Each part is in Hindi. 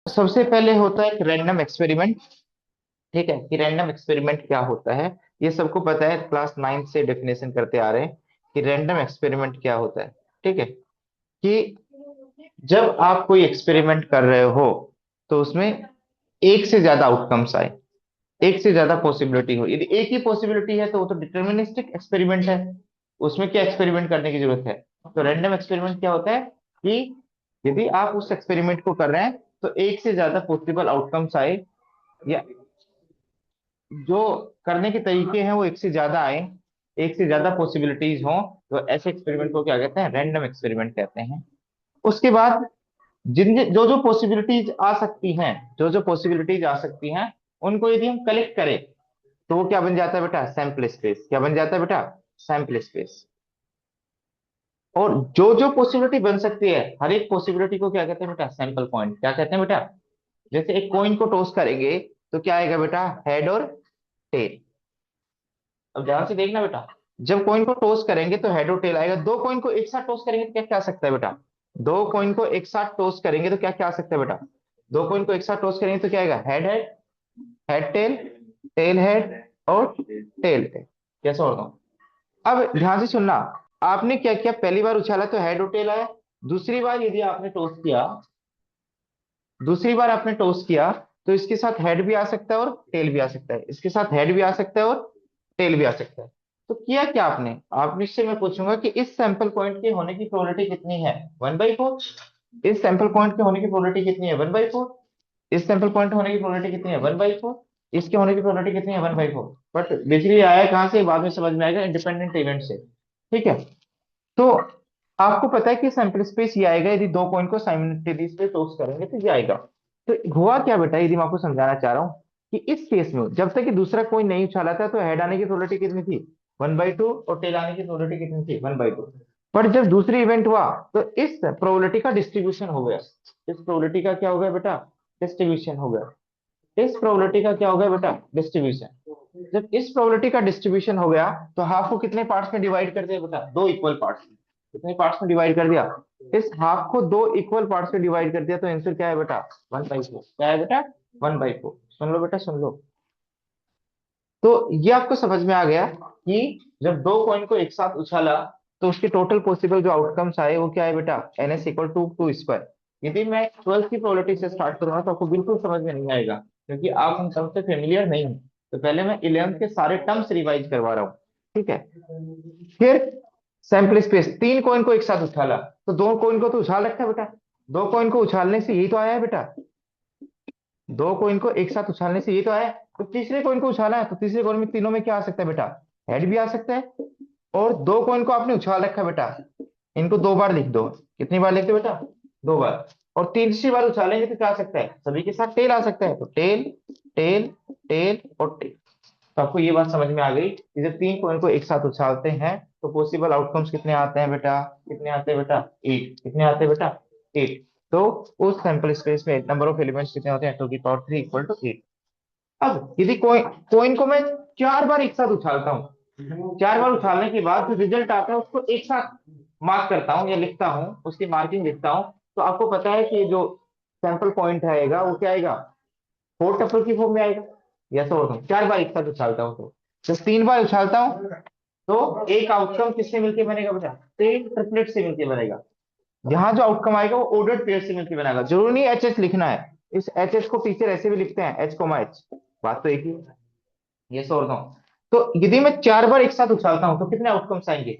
सबसे पहले होता है एक रैंडम एक्सपेरिमेंट। ठीक है कि रैंडम एक्सपेरिमेंट क्या होता है। ये सबको पता है, क्लास 9 से डेफिनेशन करते आ रहे हैं कि रैंडम एक्सपेरिमेंट क्या होता है। ठीक है कि जब आप कोई एक्सपेरिमेंट कर रहे हो तो उसमें एक से ज्यादा आउटकम्स आए, एक से ज्यादा पॉसिबिलिटी हो। यदि एक ही पॉसिबिलिटी है तो वो तो डिटर्मिनिस्टिक एक्सपेरिमेंट है, उसमें क्या एक्सपेरिमेंट करने की जरूरत है। तो रैंडम एक्सपेरिमेंट क्या होता है कि यदि आप उस एक्सपेरिमेंट को कर रहे हैं तो एक से ज्यादा पॉसिबल आउटकम्स आए, या जो करने के तरीके हैं वो एक से ज्यादा आए, एक से ज्यादा पॉसिबिलिटीज हो, तो ऐसे एक्सपेरिमेंट को क्या कहते हैं, रैंडम एक्सपेरिमेंट कहते हैं। उसके बाद जिन जो जो पॉसिबिलिटीज आ सकती हैं, जो जो पॉसिबिलिटीज आ सकती हैं, उनको यदि हम कलेक्ट करें तो वो क्या बन जाता है बेटा, सैंपल स्पेस। क्या बन जाता है बेटा, सैंपल स्पेस। और जो जो पॉसिबिलिटी बन सकती है, हर एक पॉसिबिलिटी को क्या कहते हैं बेटा, सैंपल पॉइंट। क्या कहते हैं बेटा, जैसे एक कॉइन को टॉस करेंगे तो क्या आएगा बेटा, हेड और टेल। अब ध्यान से देखना बेटा, जब कॉइन को टॉस करेंगे तो हेड और टेल आएगा। दो कॉइन को एक साथ टॉस करेंगे तो क्या क्या आ सकता है बेटा, दो कॉइन को एक साथ टॉस करेंगे तो क्या क्या आ सकता है बेटा, दो कॉइन को एक साथ टॉस करेंगे तो क्या आएगा, head head, head tail, tail head और टेल टेल। कैसे होगा। अब ध्यान से सुनना, आपने क्या किया, पहली बार उछाला तो हेड और टेल आया। दूसरी बार यदि आपने टॉस किया, दूसरी बार आपने टॉस किया तो इसके साथ हेड भी आ सकता है और टेल भी आ सकता है, इसके साथ हेड भी आ सकता है और टेल भी आ सकता है। तो किया क्या आपने, आप इससे मैं पूछूंगा कि इस सैंपल पॉइंट के होने की प्रोबेबिलिटी कितनी है, 1/4। इस सैंपल पॉइंट के होने की प्रोबेबिलिटी कितनी है, 1/4। इस सैंपल पॉइंट होने की प्रोबेबिलिटी कितनी है, 1/4। इसके होने की प्रोबेबिलिटी कितनी है, 1/4। बट बेसिकली आया कहाँ से, बाद में समझ में आएगा, इंडिपेंडेंट इवेंट से। ठीक है। तो आपको पता है कि सैंपल स्पेस ये आएगा यदि दो कॉइन को साइमल्टेनियसली टॉस करेंगे तो ये आएगा। तो हुआ क्या बेटा, यदि मैं आपको समझाना चाह रहा हूँ कि इस केस में जब तक कि दूसरा कॉइन नहीं उछाला था तो हेड आने की प्रोबेबिलिटी कितनी थी, 1/2, और टेल आने की प्रोबेबिलिटी कितनी थी, 1/2। पर जब दूसरी इवेंट हुआ तो इस प्रोबेबिलिटी का डिस्ट्रीब्यूशन हो गया। इस प्रोबेबिलिटी का क्या हो गया बेटा, डिस्ट्रीब्यूशन हो गया। इस प्रोबेबिलिटी का क्या हो गया बेटा, डिस्ट्रीब्यूशन। जब इस प्रोबेबिलिटी का डिस्ट्रीब्यूशन हो गया तो हाफ को कितने पार्ट्स में डिवाइड कर दिया बेटा, दो इक्वल पार्ट्स में। कितने पार्ट्स में डिवाइड कर दिया, इस हाफ को दो इक्वल पार्ट्स में डिवाइड कर दिया, तो आंसर क्या है बेटा, 1/4। क्या है बेटा, 1/4। सुन लो बेटा, सुन लो। तो ये आपको समझ में आ गया कि जब दो कॉइन को एक साथ उछाला तो उसके टोटल पॉसिबल जो आउटकम्स आए वो क्या है बेटा, NS = 2 2 स्क्वायर। यदि मैं 12 की प्रोबेबिलिटी से स्टार्ट करूंगा तो आपको बिल्कुल समझ में नहीं आएगा, क्योंकि आप उन टर्म से फेमिलियर नहीं हो। तो पहले मैं 11th के सारे टर्म्स रिवाइज करवा रहा हूँ। ठीक है। फिर सैंपल स्पेस, तीन कॉइन को एक साथ उछाला तो दो कॉइन को तो उछाल रखा है बेटा, दो कॉइन को उछालने से यही तो आया है बेटा, दो कोइन को एक साथ उछालने से ये तो आया। तो तीसरे कोइन को उछाला है तो तीसरे कोइन में तीनों में क्या आ सकता है बेटा, हेड भी आ सकता है। और दो कोइन को आपने उछाल रखा है बेटा, इनको दो बार लिख दो। कितनी बार लिख दो बेटा, दो बार। और तीसरी बार उछालेंगे तो क्या आ सकता है, सभी के साथ टेल आ सकता है, तो टेल, टेल, टेल और टेल। तो आपको ये बात समझ में आ गई कि जब तीन कोइन को एक साथ उछालते हैं तो पॉसिबल आउटकम्स कितने आते हैं बेटा, कितने आते हैं बेटा, 8। कितने आते हैं बेटा, 8। तो उस सैंपल स्पेस में नंबर ऑफ एलिमेंट्स कितने होते हैं, 2 की पावर 3 = 8। अब यदि कोइन कोइन को मैं चार बार एक साथ उछालता हूँ, चार बार उछालने के बाद जो रिजल्ट आता है उसको एक साथ मार्क करता हूँ या लिखता हूँ, उसकी मार्किंग लिखता हूँ, तो आपको पता है कि जो सैंपल पॉइंट आएगा वो क्या आएगा, 4 टपल की फॉर्म में आएगा। या तो चार बार एक साथ उछालता हूँ तो जब तीन बार उछालता हूँ तो एक आउटकम किससे मिलके बनेगा बेटा, तीन ट्रिपलेट से मिलके बनेगा। यहाँ जो आउटकम आएगा वो ऑर्डर्ड पेयर से मिलकर बनेगा। जरूरी नहीं एच लिखना है, इस एच को टीचर ऐसे भी लिखते हैं, H, बात तो एक ही है। ये सो रहा हूँ। तो यदि मैं चार बार एक साथ उछालता हूँ तो कितने आउटकम्स आएंगे,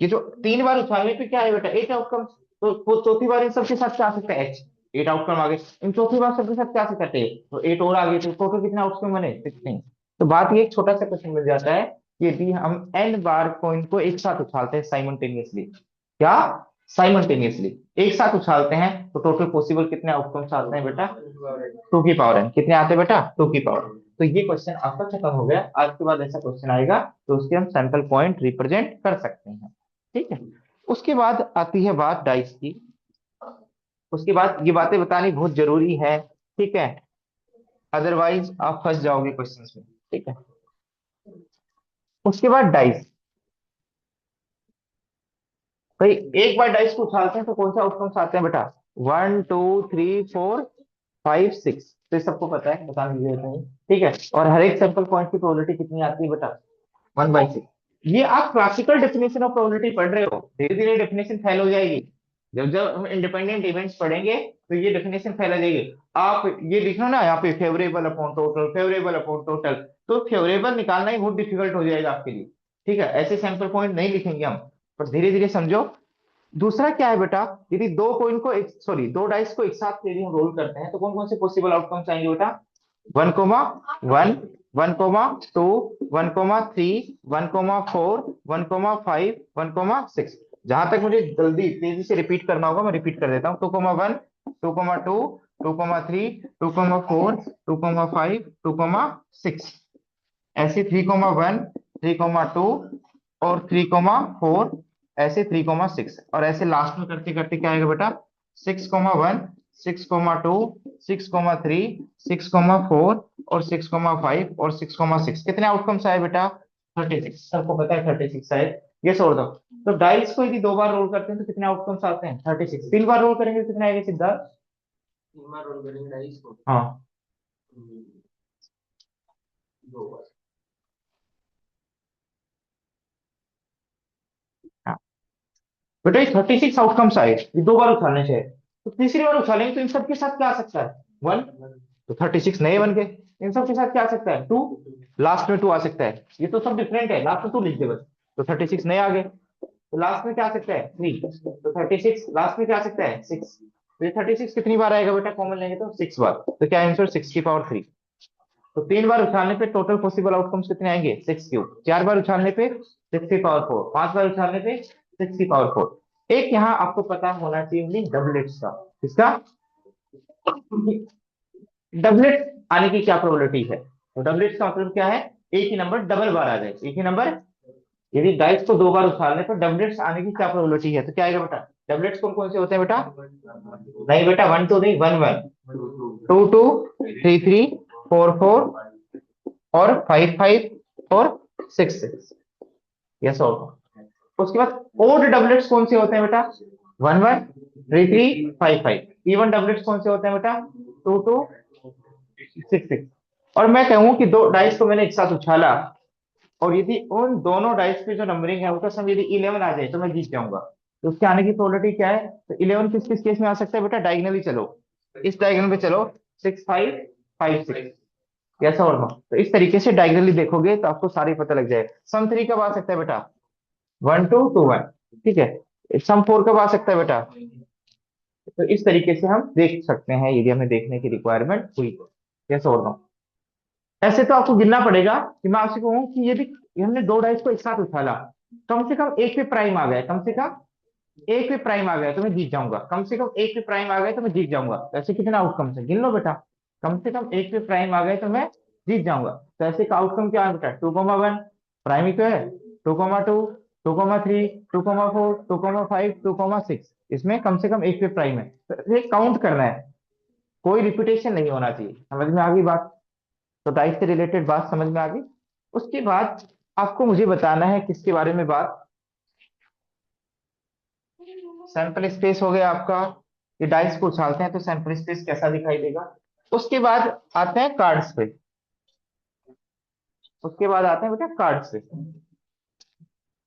ये जो तीन बार उछालने पे क्या है बेटा, 8 आउटकम्स। तो वो चौथी बार इन सबके साथ क्या आ सकता है, H, 8 आउटकम आ गए। इन चौथी बार सबके साथ क्या आ सकता है, तो 8 और आ गए, तो टोटल कितने आउटकम बने, 16। तो बात ये एक छोटा सा क्वेश्चन मिल जाता है कि यदि हम n बार कॉइन को एक साथ उछालते हैं साइमल्टेनियसली, क्या, साइमल्टेनियसली एक साथ उछालते हैं तो टोटल पॉसिबल कितने आउटकम्स आते हैं बेटा, 2 की पावर n। कितने आते हैं बेटा, 2 की पावर। तो ये क्वेश्चन आपका खत्म हो गया। आज के बाद ऐसा क्वेश्चन आएगा तो उसके हम सैंपल पॉइंट रिप्रेजेंट कर सकते हैं। ठीक है। उसके बाद आती है बात डाइस की। उसके बाद ये बातें बतानी बहुत जरूरी है। ठीक है, अदरवाइज आप फंस जाओगे क्वेश्चंस में। ठीक है। उसके बाद डाइस, भाई एक बार डाइस को उछालते हैं तो कौन सा आउटकम्स आते हैं बेटा, 1 2 3 4 5 6, तो ये सबको पता है, बताने की जरूरत नहीं। ठीक है, और हर एक सैंपल पॉइंट की प्रोबेबिलिटी कितनी आती है बेटा? 1/6। ये आप क्लासिकल डेफिनेशन ऑफ प्रोबेबिलिटी पढ़ रहे हो, धीरे धीरे डेफिनेशन फैल हो जाएगी। जब जब हम इंडिपेंडेंट इवेंट्स पढ़ेंगे तो ये डेफिनेशन फैला जाएगी। आप ये लिखो ना यहाँ पे, favourable upon total, favourable upon total, तो फेवरेबल निकालना ही बहुत डिफिकल्ट हो जाएगा आपके लिए। ठीक है, ऐसे सैंपल पॉइंट नहीं लिखेंगे हम, पर धीरे धीरे समझो। दूसरा क्या है बेटा, यदि दो कोइन को एक, सॉरी, दो डाइस को एक साथ यदि हम रोल करते हैं तो कौन कौन से पॉसिबल आउटकम्स आएंगे बेटा? 1,1, 1,2, 1,3, 1,4, 1,5, 1,6। जहां तक मुझे जल्दी तेजी से रिपीट करना होगा मैं रिपीट कर देता हूँ। 2,1, 2,2, 2,3, 2,4, 2,5, 2,6। ऐसे 3,1, 3,2 और 3,4, ऐसे 3,6, और ऐसे लास्ट में करते करते क्या आएगा बेटा? 6,1, 6,2, 6,3, 6,4 और 6,5 और 6,6। कितने आउटकम्स आए बेटा? 36। सबको पता है 36 आए। ये छोड़ दो। तो डाइस को यदि दो बार रोल करते हैं तो कितने आउटकम्स आते हैं? 36। तीन बार रोल करेंगे तो कितने आएंगे सिद्धार्थ? तीन बार रोल करेंगे डाइस को, हाँ। दो बार। बेटा ये 36 आउटकम्स आए, ये दो बार उछालने चाहिए, तो तीसरी बार उछालेंगे तो इन सब के साथ क्या आ सकता है? 1। तो 36 नए बन गए। इन सब के साथ क्या आ सकता है? 2। लास्ट में 2 आ सकता है। ये तो सब डिफरेंट है, लास्ट में 2 लिख दे बस। तो 36 नए आ गए। तो लास्ट में क्या आ सकता है? 3। तो 36 लास्ट में क्या आ सकता है? 6। तो ये 36 कितनी बार आएगा बेटा कॉमन लेंगे तो? 6 बार। तो क्या आंसर? 6 की पावर 3। तो तीन बार उछालने पे टोटल पॉसिबल आउटकम्स कितने आएंगे? 6 क्यूब। चार बार उछालने पे 6 की पावर 4। पांच बार उछालने पे 6 की पावर 4। एक यहाँ आपको पता होना चाहिए डबलेट्स का। किसका? डबलेट आने की क्या प्रोबेबिलिटी है? तो डबलेट्स का मतलब क्या है? एक ही नंबर डबल बार आ जाए, एक ही नंबर। यदि डाइस को दो बार उछालने पर डबलेट्स आने की क्या प्रोबेबिलिटी है? तो क्या आएगा बेटा? डबलेट्स कौन कौन से होते हैं बेटा? नहीं बेटा, 1 2 नहीं, 1 1, 2 2, 3 3, 4 4 और 5 5 और 6 6। यस और no? उसके बाद ओड डबलेट्स कौन से होते हैं बेटा? 1 1, 3 3, 5 5। इवन डबलेट्स कौन से होते हैं बेटा? 2 2, 6 6। और मैं कहूं कि दो डाइस को मैंने एक साथ उछाला, और यदि उन दोनों डाइस की जो नंबरिंग है उसका सम यदि 11 आ जाए तो मैं जीत जाऊंगा। तो उसके आने की प्रोबेबिलिटी क्या है? तो 11 किस किस केस में आ सकता है बेटा? डायगनली चलो, इस डायगनल पे चलो। 6 5 5 6। कैसा और नो? तो इस तरीके से डायगनली देखोगे तो आपको सारी पता लग जाएगा। सम 3 कब आ सकता है बेटा? 1 2 2 1। ठीक है। सम 4 कब आ सकता है बेटा? तो इस तरीके से हम देख सकते हैं यदि हमें देखने की रिक्वायरमेंट हुई तो। कैसे और नो? ऐसे तो आपको गिनना पड़ेगा कि मैं आपसे कहूँ कि यदि हमने दो डाइस को एक साथ उछाला, कम से कम एक पे प्राइम आ गया, कम से कम एक पे प्राइम आ गया तो मैं जीत जाऊंगा। कम से कम एक पे प्राइम आ गया तो मैं जीत जाऊंगा। तो ऐसे कितने आउटकम्स है गिन लो बेटा। कम से कम एक पे प्राइम आ गए तो मैं जीत जाऊंगा। तो ऐसे का आउटकम क्या है बेटा? 2,1 प्राइम ही तो है, 2,2, 2,3, 2,4, 2,5, 2,6। इसमें कम से कम एक पे प्राइम है, तो ये काउंट करना है। कोई रिपीटेशन नहीं होना चाहिए। समझ में आ गई बात? तो डाइस से रिलेटेड बात समझ में आ गई। उसके बाद आपको मुझे बताना है किसके बारे में बात? सैंपल स्पेस हो गया आपका। ये डाइस को उछालते हैं तो सैंपल स्पेस कैसा दिखाई देगा। उसके बाद आते हैं कार्ड्स पे। उसके बाद आते हैं बेटा कार्ड्स पे।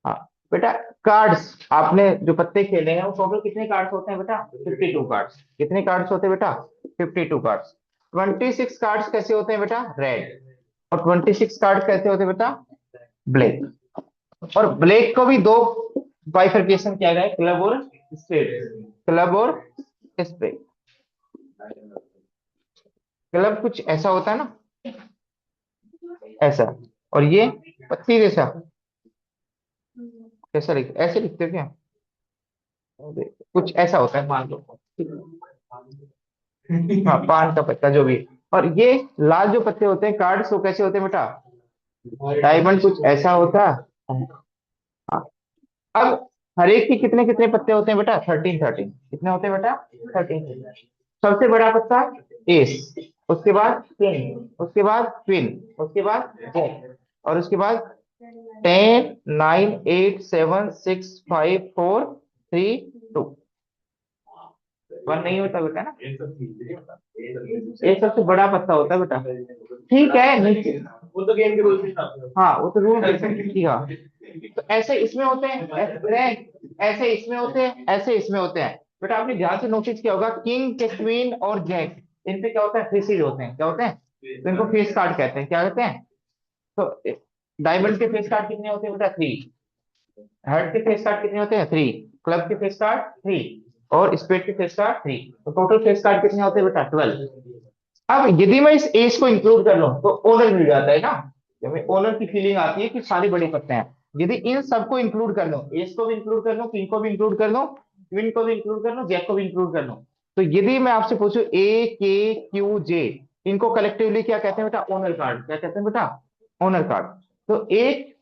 हाँ बेटा, कार्ड्स आपने जो पत्ते खेले हैं वो टोटल कितने कार्ड्स होते हैं बेटा? 52 कार्ड्स। कितने कार्ड्स होते हैं बेटा? 52 कार्ड्स। 26 कार्ड्स कैसे होते हैं बेटा? रेड। और 26 कार्ड कैसे होते हैं बेटा? ब्लैक। और ब्लैक को भी दो बाइफरकेशन किया गया है, क्लब और स्ट्रेट। क्लब और स्ट्रेट। क्लब कुछ ऐसा होता है ना, ऐसा। और ये पत्ती जैसा, कैसा लिख, ऐसे लिखते हो क्या? कुछ ऐसा होता है मान लो। हाँ, पान का पत्ता जो भी। और ये लाल जो पत्ते होते हैं कार्ड्स, वो कैसे होते हैं बेटा? डायमंड कुछ ऐसा होता है। हाँ। अब हर एक के कितने कितने पत्ते होते हैं बेटा? 13 13। कितने होते हैं बेटा? 13। सबसे बड़ा पत्ता एस, उसके बाद किंग, उसके बाद क्वीन, उसके बाद जैक, और उसके बाद 10 9 8 7 6 5 4 3 2। वन नहीं होता बेटा ना, एक सबसे बड़ा पत्ता होता है बेटा। ठीक है नीचे, वो तो गेम के रूल, हाँ वो तो रूल ठीक है। तो ऐसे इसमें होते हैं, ऐसे इसमें होते हैं, ऐसे इसमें होते हैं। बेटा आपने ध्यान से नोटिस किया होगा, किंग के क्वीन और जैक, इन पे क्या होता है, फेसिस होते हैं, क्या होते हैं, तो इनको फेस कार्ड कहते हैं, क्या कहते हैं। तो डायमंड के फेस कार्ड कितने होते हैं बेटा, 3। हार्ट के फेस कार्ड कितने होते हैं, 3। क्लब के फेस कार्ड 3, और स्पेड के फेस कार्ड 3। तो टोटल फेस कार्ड कितने होते हैं बेटा, 12। अब यदि मैं इस एज को इंक्लूड कर लूं तो ओनर मिल जाता है ना, जब मैं ओनर की फीलिंग आती है कि सारे बड़े पत्ते हैं। यदि इन सबको इंक्लूड कर लूं, एज को भी इंक्लूड कर लूं, किंग को भी इंक्लूड कर लूं, क्वीन को भी इंक्लूड कर लूं, जैक को भी इंक्लूड कर लूं, तो यदि मैं आपसे पूछूं ए के क्यू जे, इनको कलेक्टिवली क्या कहते हैं बेटा, ओनर कार्ड, क्या कहते हैं बेटा, ओनर कार्ड। तो एक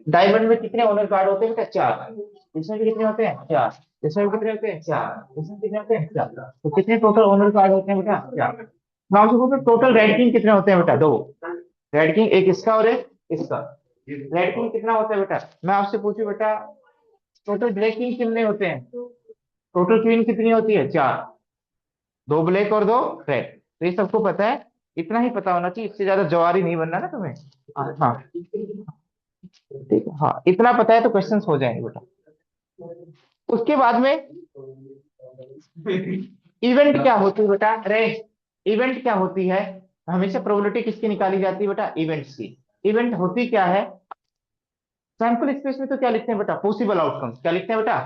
डायमंड में कितने ओनर कार्ड होते हैं बेटा, 4। इसमें भी कितने होते हैं, 4। इसमें भी कितने होते हैं, 4। इसमें कितने होते हैं, 4। तो कितने टोटल ओनर कार्ड होते हैं बेटा, 4। मैं आपसे पूछूं टोटल रेड किंग कितने होते हैं बेटा, 2। रेड किंग एक इसका और एक इसका। रेड किंग कितना होता है बेटा, मैं आपसे पूछूं बेटा टोटल ब्लैक किंग कितने होते हैं, टोटल क्वीन कितनी होती है, 4। 2 ब्लैक और 2 रेड। तो ये सबको पता है, इतना ही पता होना चाहिए, इससे ज्यादा जवारी नहीं बनना ना तुम्हें। हाँ ठीक है, हाँ इतना पता है तो क्वेश्चंस हो जाएंगे बेटा। उसके बाद में इवेंट क्या होती है बेटा, अरे इवेंट क्या होती है, हमेशा प्रोबेबिलिटी किसकी निकाली जाती है बेटा, इवेंट्स की। इवेंट होती क्या है, सैंपल स्पेस में तो क्या लिखते हैं बेटा, पॉसिबल आउटकम, क्या लिखते हैं बेटा,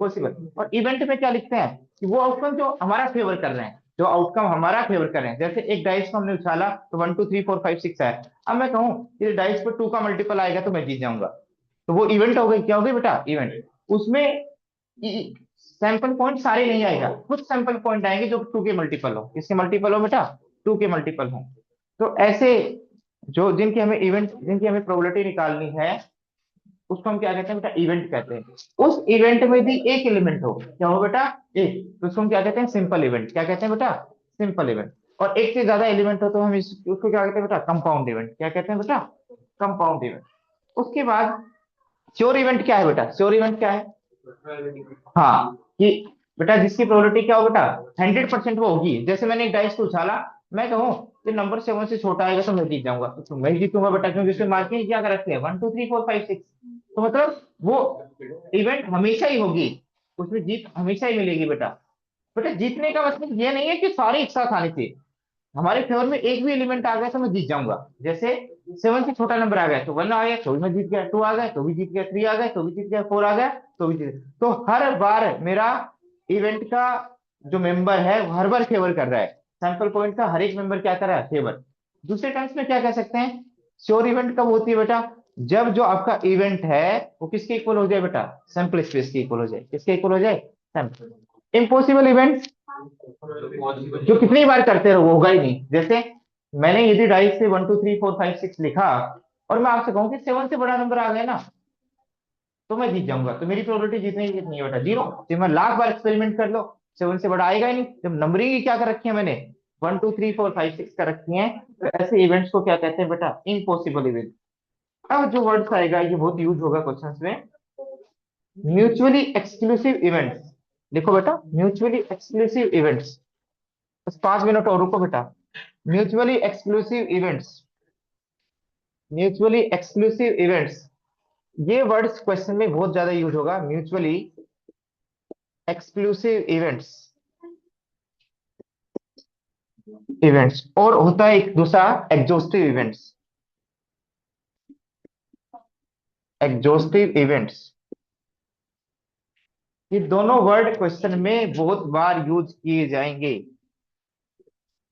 पॉसिबल। और इवेंट में क्या लिखते हैं, कि वो आउटकम जो हमारा फेवर कर रहे हैं, जो आउटकम हमारा फेवर कर रहे हैं। जैसे एक डाइस को हमने उछाला तो 1 2 3 4 5 6 है, अब मैं कहूँ कि डाइस पर 2 का मल्टीपल आएगा तो मैं जीत जाऊंगा, तो वो इवेंट हो गई, क्या हो गई बेटा, इवेंट। उसमें सैंपल पॉइंट सारे नहीं आएगा, कुछ सैंपल पॉइंट आएंगे जो 2 के मल्टीपल हो, किसके मल्टीपल हो बेटा, 2 के मल्टीपल हो। तो ऐसे जो जिनकी हमें इवेंट, जिनकी हमें प्रोबेबिलिटी निकालनी है, उसको हम क्या कहते हैं बेटा, इवेंट कहते हैं। उस इवेंट में भी एक एलिमेंट हो, क्या हो बेटा, एक, तो उसको हम क्या कहते हैं, सिंपल इवेंट, क्या कहते हैं बेटा, सिंपल इवेंट। और एक से ज्यादा एलिमेंट हो तो हम उसको क्या कहते हैं बेटा, कंपाउंड इवेंट, क्या कहते हैं बेटा, कंपाउंड इवेंट। उसके बाद श्योर इवेंट क्या है बेटा, श्योर इवेंट क्या है, हाँ कि बेटा जिसकी प्रोबेबिलिटी क्या हो बेटा, 100% वो होगी। जैसे मैंने एक डाइस को उछाला, मैं कहूँ कि नंबर 7 से छोटा आएगा तो मैं जीत जाऊंगा, तो मैं जीतूंगा बेटा, क्योंकि उसमें मार्किंग क्या कर रखी है, 1 2 3 4 5 6। तो मतलब वो इवेंट हमेशा ही होगी, उसमें जीत हमेशा ही मिलेगी बेटा। बेटा जीतने का मतलब ये नहीं है कि सारे एक साथ आने चाहिए, हमारे फेवर में एक भी एलिमेंट आ गया तो मैं जीत जाऊंगा। जैसे 7 से छोटा नंबर आ गया तो 1 आ गया तो भी मैं जीत गया, 2 आ गया तो भी जीत गया, 3 आ गया तो भी जीत गया, 4 आ गया तो भी जीत गया। तो हर बार मेरा इवेंट का जो मेंबर है वो हर बार फेवर कर रहा है, सैंपल पॉइंट का हर एक मेंबर क्या कर रहा है, फेवर। दूसरे टर्म्स में क्या कह सकते हैं, श्योर इवेंट कब होती है बेटा, जब जो आपका इवेंट है वो किसके इक्वल हो जाए बेटा, सैंपल स्पेस के इक्वल हो जाए, किसके इक्वल हो जाए, सैंपल। इम्पॉसिबल इवेंट जो कितनी बार करते रहो वो होगा ही नहीं। जैसे मैंने यदि डाइस से 1 2 3 4 5 6 लिखा, और मैं आपसे कहूं कि 7 से बड़ा नंबर आ गया ना, तो मैं जीत जाऊंगा, तो मेरी प्रोबेबिलिटी जीतने की कितनी है बेटा, 0। तो मैं लाख बार एक्सपेरिमेंट कर लो, 7 से बड़ा आएगा ही नहीं। जब नंबरिंग ही क्या कर रखी है मैंने, 1 2 3 4 5 6 कर रखी है, तो ऐसे इवेंट्स को क्या कहते हैं बेटा, इम्पॉसिबल इवेंट। अब जो वर्ड्स आएगा ये बहुत यूज होगा क्वेश्चंस में, म्यूचुअली एक्सक्लूसिव इवेंट्स। देखो बेटा म्यूचुअली एक्सक्लूसिव इवेंट्स, बस 5 मिनट और रुको बेटा। Mutually exclusive events, mutually exclusive events, ये वर्ड्स क्वेश्चन में बहुत ज्यादा यूज होगा, म्यूचुअली एक्सक्लूसिव इवेंट्स, इवेंट्स। और होता है एक दूसरा एग्जॉस्टिव इवेंट्स, एग्जॉस्टिव इवेंट्स। ये दोनों वर्ड क्वेश्चन में बहुत बार यूज किए जाएंगे,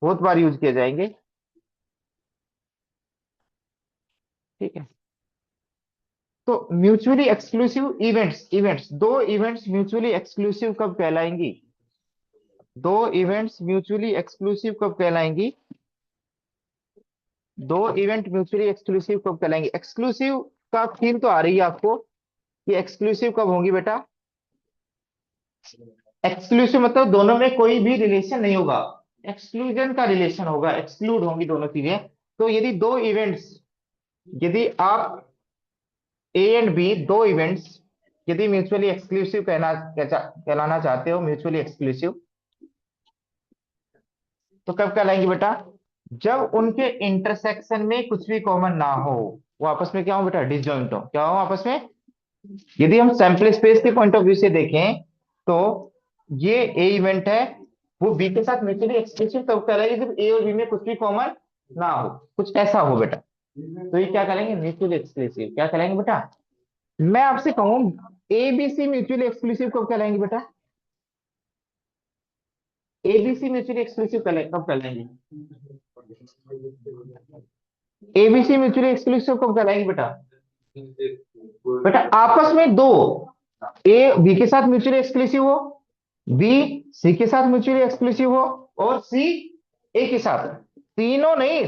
बहुत बार यूज किए जाएंगे, ठीक है। तो म्यूचुअली एक्सक्लूसिव इवेंट्स, इवेंट्स दो इवेंट्स म्यूचुअली एक्सक्लूसिव कब कहलाएंगी, दो इवेंट्स म्यूचुअली एक्सक्लूसिव कब कहलाएंगी, दो इवेंट म्यूचुअली एक्सक्लूसिव कब कहलाएंगे। एक्सक्लूसिव का फील तो आ रही है आपको, कि एक्सक्लूसिव कब होंगी बेटा, एक्सक्लूसिव मतलब दोनों में कोई भी रिलेशन नहीं होगा, एक्सक्लूजन का रिलेशन होगा, एक्सक्लूड होंगी दोनों चीजें। तो यदि दो इवेंट्स, यदि आप ए एंड बी दो इवेंट्स यदि म्यूचुअली एक्सक्लूसिव कहलाना चाहते हो, म्यूचुअली एक्सक्लूसिव, तो कब कहलाएंगे बेटा? जब उनके इंटरसेक्शन में कुछ भी कॉमन ना हो, वो आपस में क्या हो बेटा? डिसजॉइंट हो। क्या हो आपस में? यदि हम सैंपल स्पेस के पॉइंट ऑफ व्यू से देखें तो ये ए इवेंट है, वो बी के साथ म्यूचुअली एक्सक्लूसिव तब कहलाएगी जब ए और बी में कुछ भी कॉमन ना हो, कुछ ऐसा हो बेटा। तो ये क्या कहलाएंगे? Mutually exclusive. क्या कहलाएंगे बेटा? मैं आपसे कहूं, A B C mutually exclusive कब कहलाएंगे बेटा? A B C mutually exclusive कब कहलाएंगे? एबीसी म्यूचुअली एक्सक्लूसिव कब कहलाएंगे बेटा? बेटा आपस में दो, ए बी के साथ म्यूचुअली एक्सक्लूसिव हो, बी सी के साथ म्यूचुअली एक्सक्लूसिव हो, और सी ए के साथ। तीनों नहीं,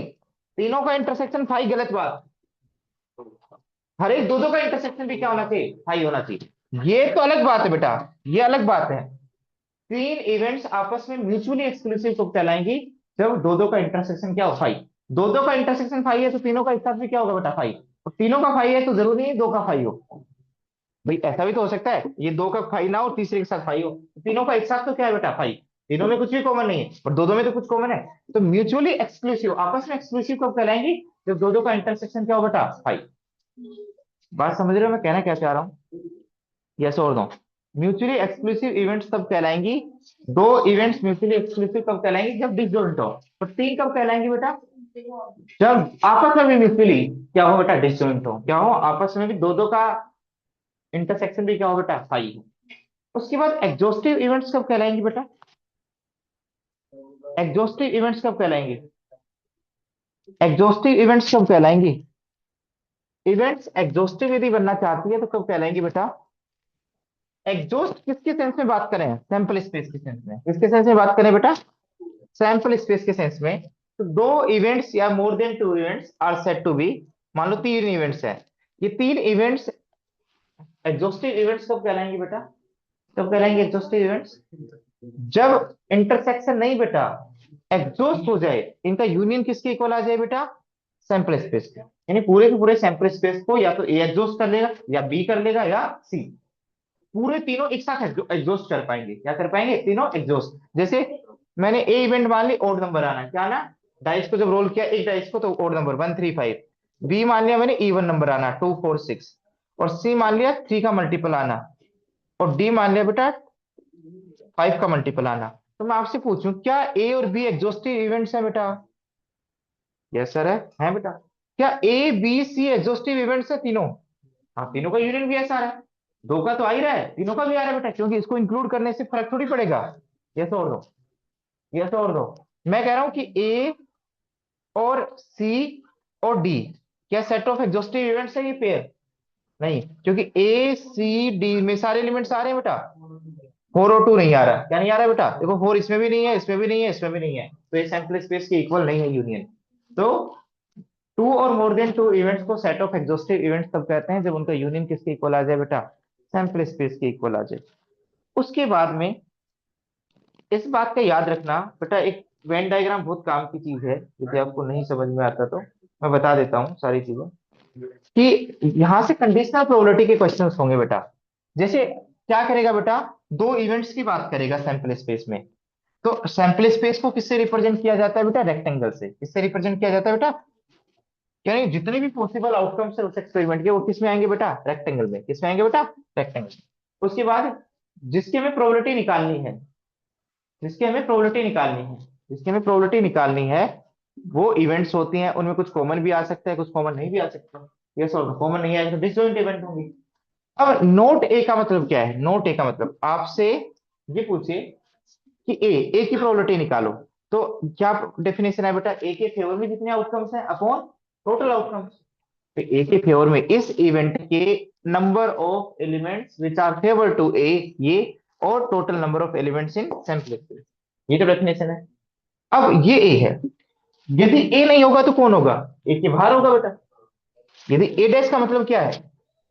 तीनों का इंटरसेक्शन फाई गलत बात। हर एक दो दो का इंटरसेक्शन भी क्या होना चाहिए? फाई होना चाहिए। ये तो अलग बात है बेटा, ये अलग बात है। तीन इवेंट्स आपस में म्यूचुअली एक्सक्लूसिव कब कहलाएंगी? जब दो दो का इंटरसेक्शन क्या हो? फाई। दो दो का इंटरसेक्शन फाई है तो तीनों का एक साथ भी क्या होगा बेटा? फाई। और तीनों का फाई है तो जरूरी नहीं दो का फाई हो। भाई ऐसा भी तो हो सकता है ये दो का फाई ना हो, तीसरे के साथ फाई हो, तो तीनों का एक साथ तो क्या है बेटा? फाई। तीनों में कुछ भी कॉमन नहीं है, और दो दो में तो कुछ कॉमन है। तो म्यूचुअली एक्सक्लूसिव, आपस में एक्सक्लूसिव कब कहलाएंगी? जब दो दो का इंटरसेक्शन क्या हो बेटा? फाई। बात समझ रहे हो मैं कहना क्या चाह रहा हूँ? यस और नो? म्यूचुअली एक्सक्लूसिव इवेंट्स तब कहलाएंगी, दो इवेंट्स म्यूचुअली एक्सक्लूसिव कब कहलाएंगी? जब डिसजॉइंट हो। और तीन कब कहलाएंगी बेटा? जब आपस में भी म्यूचुअली क्या हो बेटा? डिसजॉइंट हो। क्या हो? आपस में भी दो दो का इंटरसेक्शन भी क्या हो बेटा? फाई हो। उसके बाद एग्जॉस्टिव इवेंट्स कब कहलाएंगी बेटा? एग्जॉस्टिव इवेंट्स कब कहलाएंगे? एग्जॉस्टिव इवेंट्स कब कहलाएंगी? इवेंट्स एग्जॉस्टिव यदि बनना चाहती है तो कब कहलाएंगी बेटा? एग्जॉस्ट किसके सेंस में बात करें? सैंपल स्पेस के सेंस में। किसके सेंस में बात करें बेटा? सैंपल स्पेस के सेंस में। तो दो इवेंट्स या more than two events are said to be, मान लो तीन इवेंट्स हैं, ये तीन इवेंट्स एग्जॉस्टिव इवेंट्स कब कहलाएंगे बेटा? कब कहलाएंगे एग्जॉस्टिव इवेंट्स? जब इंटरसेक्शन नहीं बेटा, एग्जॉस्ट हो जाए, इनका यूनियन किसके इक्वल आ जाए बेटा? सैंपल स्पेस के। यानी पूरे के पूरे सैंपल स्पेस को या तो ए एग्जॉस्ट कर लेगा, या बी कर लेगा, या सी। पूरे तीनों एक साथ एग्जॉस्ट कर पाएंगे। क्या कर पाएंगे? तीनों एग्जॉस्ट। जैसे मैंने ए इवेंट मान ली, ओड नंबर आना, क्या ना, डाइस को जब रोल किया एक डाइस को, तो ओड नंबर 1 3 5। बी मान लिया मैंने इवन नंबर आना 2 4 6। और सी मान लिया 3 का मल्टीपल आना। और डी मान लिया बेटा 5 का मल्टीपल आना। तो मैं आपसे पूछूं, क्या ए और बी एग्जॉस्टिव इवेंट्स है बेटा? यस सर है बेटा। क्या A B C exhaustive events है तीनों? हाँ, तीनों का यूनियन भी है सारा। दो का तो आ ही रहा है, तीनों का भी आ रहा है बेटा, क्योंकि इसको इंक्लूड करने से फर्क थोड़ी पड़ेगा। यस और नो? यस और नो? मैं कह रहा हूं कि ए और सी और डी क्या सेट ऑफ एग्जॉस्टिव इवेंट्स है? ये पेयर नहीं, क्योंकि ए सी डी में सारे एलिमेंट्स आ रहे हैं बेटा। 4 और 2 नहीं आ रहा। क्या नहीं आ रहा है बेटा? देखो 4 इसमें भी नहीं है, इसमें भी नहीं है, इसमें भी नहीं है, तो ये सैंपल स्पेस के इक्वल नहीं है यूनियन। तो टू और मोर देन टू इवेंट्स को सेट ऑफ एग्जॉस्टिव इवेंट्स तब कहते हैं जब उनका यूनियन किसके इक्वल आ जाए बेटा? सैंपल स्पेस के इक्वल आ जाए। उसके बाद में इस बात का याद रखना बेटा, एक वेन डायग्राम बहुत काम की चीज है, यदि आपको नहीं समझ में आता तो मैं बता देता हूँ सारी चीजें, कि यहां से कंडीशनल प्रोबेबिलिटी के क्वेश्चंस होंगे बेटा। जैसे क्या करेगा बेटा? दो इवेंट्स की बात करेगा सैंपल स्पेस में। तो सैंपल स्पेस को किससे रिप्रेजेंट किया जाता है बेटा? रेक्टेंगल से। किससे रिप्रेजेंट किया जाता है बेटा? यानी जितने भी पॉसिबल आउटकम्स है उस एक्सपेरिमेंट के, वो किस में आएंगे बेटा? रेक्टेंगल में। किस में आएंगे बेटा? रेक्टेंगल। उसके बाद जिसकी हमें प्रोबेबिलिटी निकालनी है, जिसकी हमें प्रोबेबिलिटी निकालनी है, जिसकी हमें प्रोबेबिलिटी निकालनी है, वो इवेंट्स होती हैं, उनमें कुछ कॉमन भी आ सकता है, कुछ कॉमन नहीं भी आ सकता। ये सॉल्व कॉमन नहीं आएगा तो डिसजॉइंट इवेंट होंगी। अब नोट ए का मतलब क्या है? नोट ए का मतलब आपसे ये पूछे कि ए की प्रोबेबिलिटी निकालो, तो क्या डेफिनेशन है बेटा? ए के फेवर में जितने आउटकम्स हैं अपॉन टोटल आउटकम्स। तो ए के फेवर में इस इवेंट के number of elements which are favour to A, ये, और total number of elements in sample space, ये तो डेफिनेशन है। अब ये ए है, यदि ए नहीं होगा तो कौन होगा? ए के बाहर होगा बेटा। यदि ए डैश का मतलब क्या है?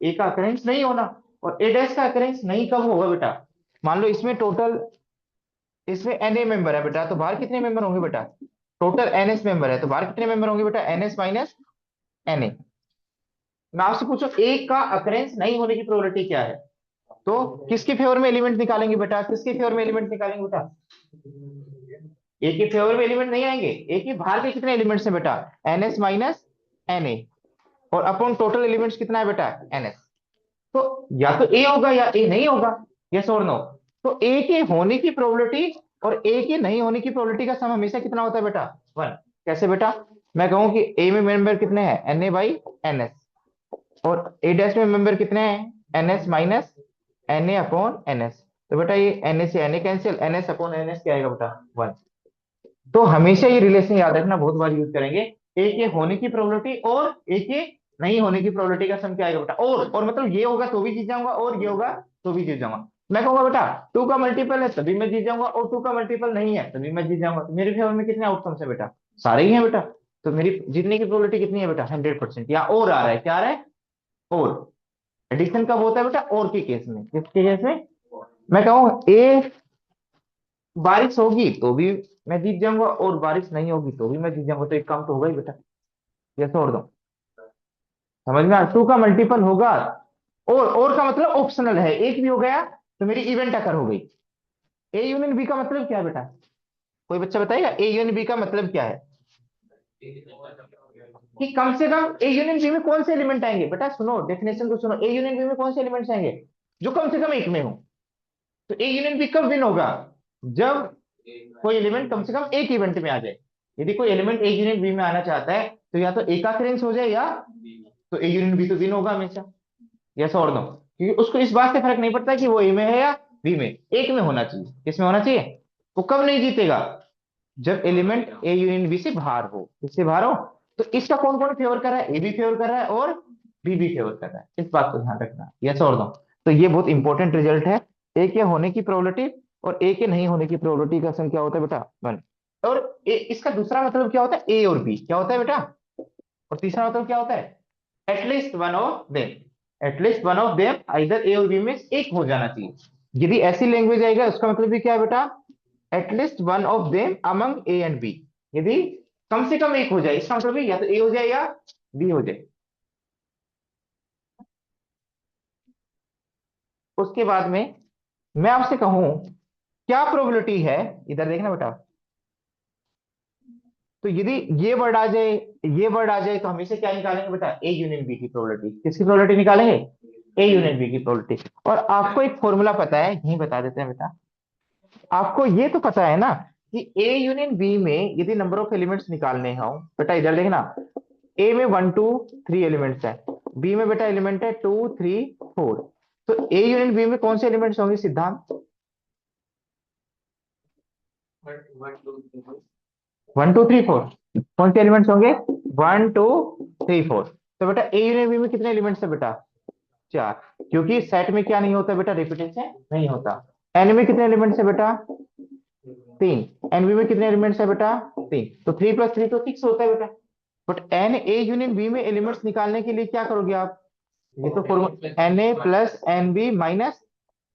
ए का अकरेंस नहीं होना। और ए डैश का अकरेंस नहीं कब होगा बेटा? मान लो इसमें टोटल, इसमें एन ए मेंबर है बेटा, तो बाहर कितने मेंबर होंगे बेटा? टोटल एन एस मेंबर है तो बाहर कितने मेंबर होंगे बेटा? N S minus N A. मैं आपसे पूछो ए का अकरेंस नहीं होने की प्रोबेबिलिटी क्या है? तो किसके फेवर में एलिमेंट निकालेंगे बेटा, किसके फेवर में एलिमेंट निकालेंगे बेटा? ए के फेवर में एलिमेंट नहीं आएंगे। ए के बाहर के कितने एलिमेंट्स हैं बेटा? N S minus N A, और अपॉन टोटल एलिमेंट्स कितना है बेटा? N S. तो या तो ए होगा या ए नहीं होगा, यस और नो। तो ए के होने की प्रोबेबिलिटी और ए के नहीं होने की प्रोबेबिलिटी का सम हमेशा कितना होता है बेटा? वन। कैसे बेटा? मैं कहूं कि ए में मेंबर कितने हैं? N A by N S, और ए डैश में मेंबर कितने हैं? N S minus N A upon N S. तो बेटा ये एन ए से N A cancel, N S upon N S क्या आएगा बेटा? वन। तो हमेशा ये रिलेशन याद रखना, बहुत बार यूज करेंगे। ए के होने की प्रोबेबिलिटी और ए के नहीं होने की प्रोबेबिलिटी का सम क्या आएगा बेटा? और मतलब ये होगा तो भी जीत जाऊंगा, और ये होगा तो भी जीत जाऊंगा। मैं कहूंगा बेटा टू का मल्टीपल है तभी मैं जीत जाऊंगा, और टू का मल्टीपल नहीं है तभी मैं जीत जाऊंगा। तो मेरे फेवर में कितने आउटकम्स है बेटा? सारे ही हैं बेटा। तो मेरी जीतने की प्रोबेबिलिटी कितनी है बेटा? 100%। या और आ रहा है, क्या आ रहा है? और एडिशन कब होता है बेटा? और के केस में। किसके केस में? मैं कहूँ ए बारिश होगी तो भी मैं जीत जाऊंगा, और बारिश नहीं होगी तो भी मैं जीत जाऊंगा, तो एक काम तो होगा ही बेटा। ये छोड़ दो। समझ में? टू का मल्टीपल होगा, और का मतलब ऑप्शनल है, एक भी हो गया तो मेरी इवेंट अकर हो गई। ए यूनियन बी का मतलब क्या है बेटा? कोई बच्चा बताएगा ए यूनियन बी का मतलब क्या है? कि कम से कम ए यूनियन बी में कौन से एलिमेंट आएंगे बेटा? सुनो डेफिनेशन को सुनो, ए यूनियन बी में कौन से एलिमेंट्स आएंगे जो कम से कम एक में हो? तो ए यूनियन बी कब विन होगा? जब कोई एलिमेंट कम से कम एक इवेंट में आ जाए। यदि कोई एलिमेंट ए यूनियन बी में आना चाहता है तो या तो ए का अकरेंस हो जाए, या तो ए यूनियन बी तो विन होगा हमेशा। यस और नो। क्योंकि उसको इस बात से फर्क नहीं पड़ता कि वो ए में है या बी में, एक में होना चाहिए। किसमें होना चाहिए? वो कब नहीं जीतेगा? जब एलिमेंट ए यूनियन बी से बाहर हो। किससे बाहर हो? तो इसका कौन कौन फेवर कर रहा है? ए भी फेवर कर रहा है और बी भी फेवर कर रहा है, इस बात को ध्यान रखना। यस और नो। तो ये बहुत इंपॉर्टेंट रिजल्ट है। ए के होने की प्रोबेबिलिटी और ए के नहीं होने की प्रोबेबिलिटी का सम क्या होता है बेटा? वन। और इसका दूसरा मतलब क्या होता है? ए और बी क्या होता है बेटा? और तीसरा मतलब क्या होता है? At least one of them. At least one of them either A और बी में एक हो जाना चाहिए। यदि ऐसी लैंग्वेज आएगा उसका मतलब भी क्या है बेटा? At least one of them among A and B. यदि कम से कम एक हो जाए, इसका मतलब भी या तो ए हो जाए या बी हो जाए। उसके बाद में मैं आपसे कहूं क्या प्रोबेबिलिटी है, इधर देखना बेटा। तो यदि ये वर्ड आ जाए, ये वर्ड आ जाए, तो हमेशा क्या निकालेंगे बेटा? ए यूनियन बी की प्रोबेबिलिटी। किसकी प्रोबेबिलिटी निकालेंगे? ए यूनियन बी की प्रोबेबिलिटी। और आपको एक फॉर्मूला पता है, यही बता देते हैं बेटा। आपको ये तो पता है ना कि ए यूनियन बी में यदि नंबर ऑफ एलिमेंट्स निकालने हो बेटा, इधर देखना। ए में वन टू थ्री एलिमेंट्स है, बी में बेटा एलिमेंट है टू थ्री फोर। तो ए यूनियन बी में कौन से एलिमेंट्स होंगे सिद्धांत? One two three four. कौन से एलिमेंट्स होंगे? One two three four. तो बेटा ए यूनियन बी में कितने एलिमेंट्स है बेटा? चार। क्योंकि सेट में क्या नहीं होता बेटा? रिपीटेशन नहीं होता। एन में कितने एलिमेंट्स है बेटा? तीन। एनबी में कितने एलिमेंट्स है बेटा? तीन। तो थ्री प्लस थ्री तो सिक्स होता है बेटा। But N A union B में एलिमेंट्स निकालने के लिए क्या करोगे आप? ये तो formula N A plus N B minus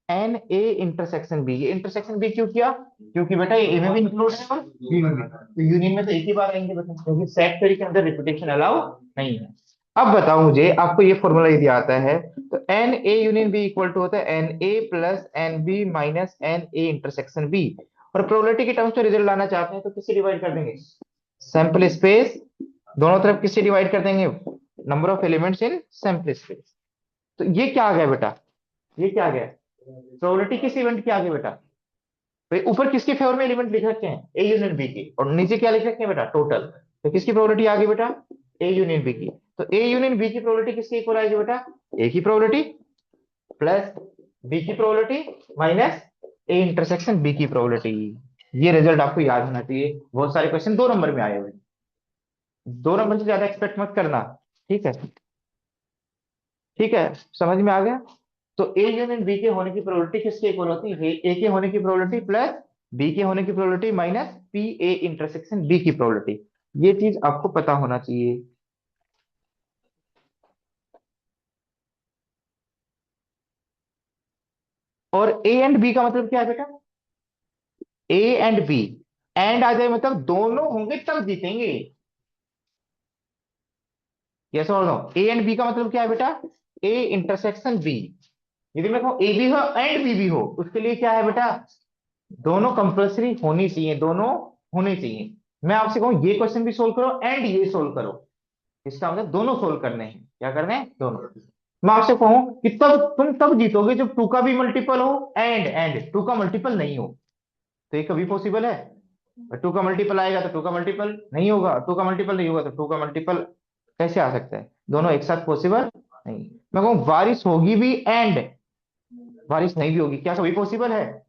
N A intersection B. ये इंटरसेक्शन बी क्यों किया? क्योंकि बेटा ये ए में भी इंक्लूड है और बी में भी, तो यूनियन में तो एक ही बार आएंगे बेटा, क्योंकि सेट थ्योरी के अंदर रिपीटेशन अलाउ नहीं है। अब बताओ मुझे, आपको ये फॉर्मूला यदि आता है तो N A union B equal to होता है N A plus N B minus N A intersection B. और प्रोबेबिलिटी के टर्म्स में रिजल्ट लाना चाहते हैं तो किससे डिवाइड कर देंगे? सैंपल स्पेस दोनों तरफ किससे डिवाइड कर देंगे? Number of elements in sample space. तो ये क्या आ गया बेटा? ये क्या आ गया? प्रोबेबिलिटी किस इवेंट की आ गई बेटा? भाई ऊपर किसके फेवर में एलिमेंट लिख रखे हैं? ए यूनियन बी की, और नीचे क्या लिख रखे हैं बेटा? टोटल। तो किसकी प्रोबेबिलिटी आ गई बेटा? ए यूनियन बी की। तो ए यूनियन बी की प्रोबेबिलिटी किसके इक्वल आएगी बेटा? ए की प्रोबेबिलिटी प्लस बी की probability minus A intersection B की प्रोबेबिलिटी। ये रिजल्ट आपको याद होना चाहिए। बहुत सारे क्वेश्चन दो नंबर में आए हुए, दो नंबर से ज्यादा एक्सपेक्ट मत करना। ठीक है? ठीक है, समझ में आ गया? तो ए यूनियन बी के होने की प्रोबेबिलिटी किसके इक्वल होती है? ए के होने की प्रोबेबिलिटी प्लस बी के होने की probability minus P A intersection B की प्रोबेबिलिटी। ये चीज आपको पता होना चाहिए। और ए एंड बी का मतलब क्या है बेटा? ए एंड बी, एंड आ जाए मतलब दोनों होंगे तब जीतेंगे। यस और नो? ए एंड बी का मतलब क्या है बेटा? A intersection B. यदि मैं कहूँ ए भी हो एंड बी भी हो, उसके लिए क्या है बेटा, दोनों कंपल्सरी होनी चाहिए, दोनों होने चाहिए। मैं आपसे कहूँ ये क्वेश्चन भी सोल्व करो एंड ये सोल्व करो, इसका मतलब दोनों सोल्व करने हैं। क्या करने हैं, दोनों। मैं आपसे कहूँ कि तब तुम तब जीतोगे जब टू का भी मल्टीपल हो एंड टू का मल्टीपल नहीं हो। तो ये कभी पॉसिबल है? टू का मल्टीपल आएगा तो टू का मल्टीपल नहीं होगा, टू का मल्टीपल नहीं होगा तो टू का मल्टीपल कैसे आ सकता है? दोनों एक साथ पॉसिबल नहीं। मैं कहूँ बारिश होगी भी एंड बारिश नहीं भी होगी, क्या कभी पॉसिबल है?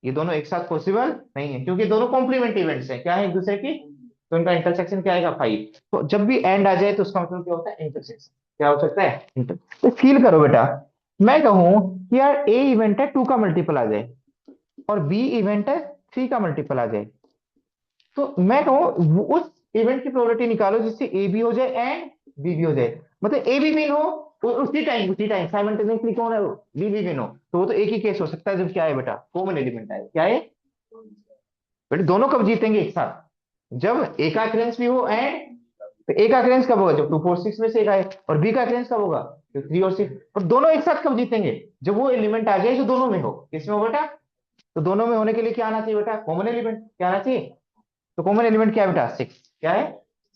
ये दोनों एक साथ पॉसिबल नहीं है, क्योंकि दोनों कॉम्प्लीमेंट इवेंट्स हैं, क्या है एक दूसरे की। तो इनका इंटरसेक्शन क्या आएगा, 5। तो जब भी एंड आ जाए तो उसका मतलब क्या होता है, इंटरसेक्शन। क्या हो सकता है, इंटर। तो फील करो बेटा, मैं कहूं कि यार ए इवेंट है 2 का मल्टीपल आ जाए और बी इवेंट है 3 का मल्टीपल आ जाए, तो मैं कहूँ उस इवेंट की प्रोबेबिलिटी निकालो जिससे ए भी हो जाए एंड बी भी हो जाए। मतलब ए भी विन हो उसी टाइम साइमल्टेनियसली, कौन है वो, बी भी विन हो। तो वो तो एक ही केस हो सकता है जब क्या है बेटा, कॉमन एलिमेंट आए। क्या है बेटा, दोनों कब जीतेंगे एक साथ, जब ए का अक्रेंस भी हो एंड। तो ए का अक्रेंस कब होगा, जब 2 4 6 में से एक आए। और बी का अक्रेंस कब होगा, जब 3 और 6। और दोनों एक साथ कब जीतेंगे, जब वो एलिमेंट आ जाए जो दोनों में हो। किसमें हो बेटा, तो दोनों में होने के लिए क्या आना चाहिए बेटा, कॉमन एलिमेंट क्या आना चाहिए। तो कॉमन एलिमेंट क्या है बेटा, 6। क्या है,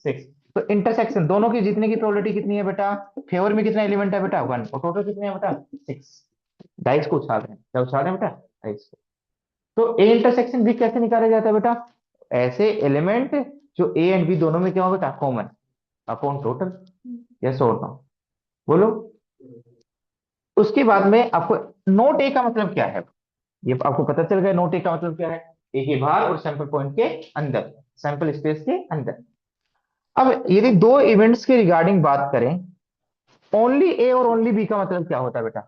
6। तो इंटरसेक्शन दोनों की जीतने की प्रोबेबिलिटी कितनी है बेटा, फेवर में कितना एलिमेंट है बेटा, 1। और टोटल कितने हैं बेटा, 6। डाइस को उछाल रहे हैं, क्या उछाल रहे हैं बेटा, डाइस को। तो ए इंटरसेक्शन भी कैसे निकाला जाता है बेटा, ऐसे एलिमेंट जो ए एंड बी दोनों में क्या हो बेटा, कॉमन, अपॉन टोटल। यस और नो, बोलो। उसके बाद में आपको नोट ए का मतलब क्या है, ये आपको पता चल गया। नोट ए का मतलब क्या है, ए के बाहर और सैंपल पॉइंट के अंदर, सैंपल स्पेस के अंदर। अब यदि दो इवेंट्स के रिगार्डिंग बात करें, ओनली ए और ओनली बी का मतलब क्या होता है बेटा।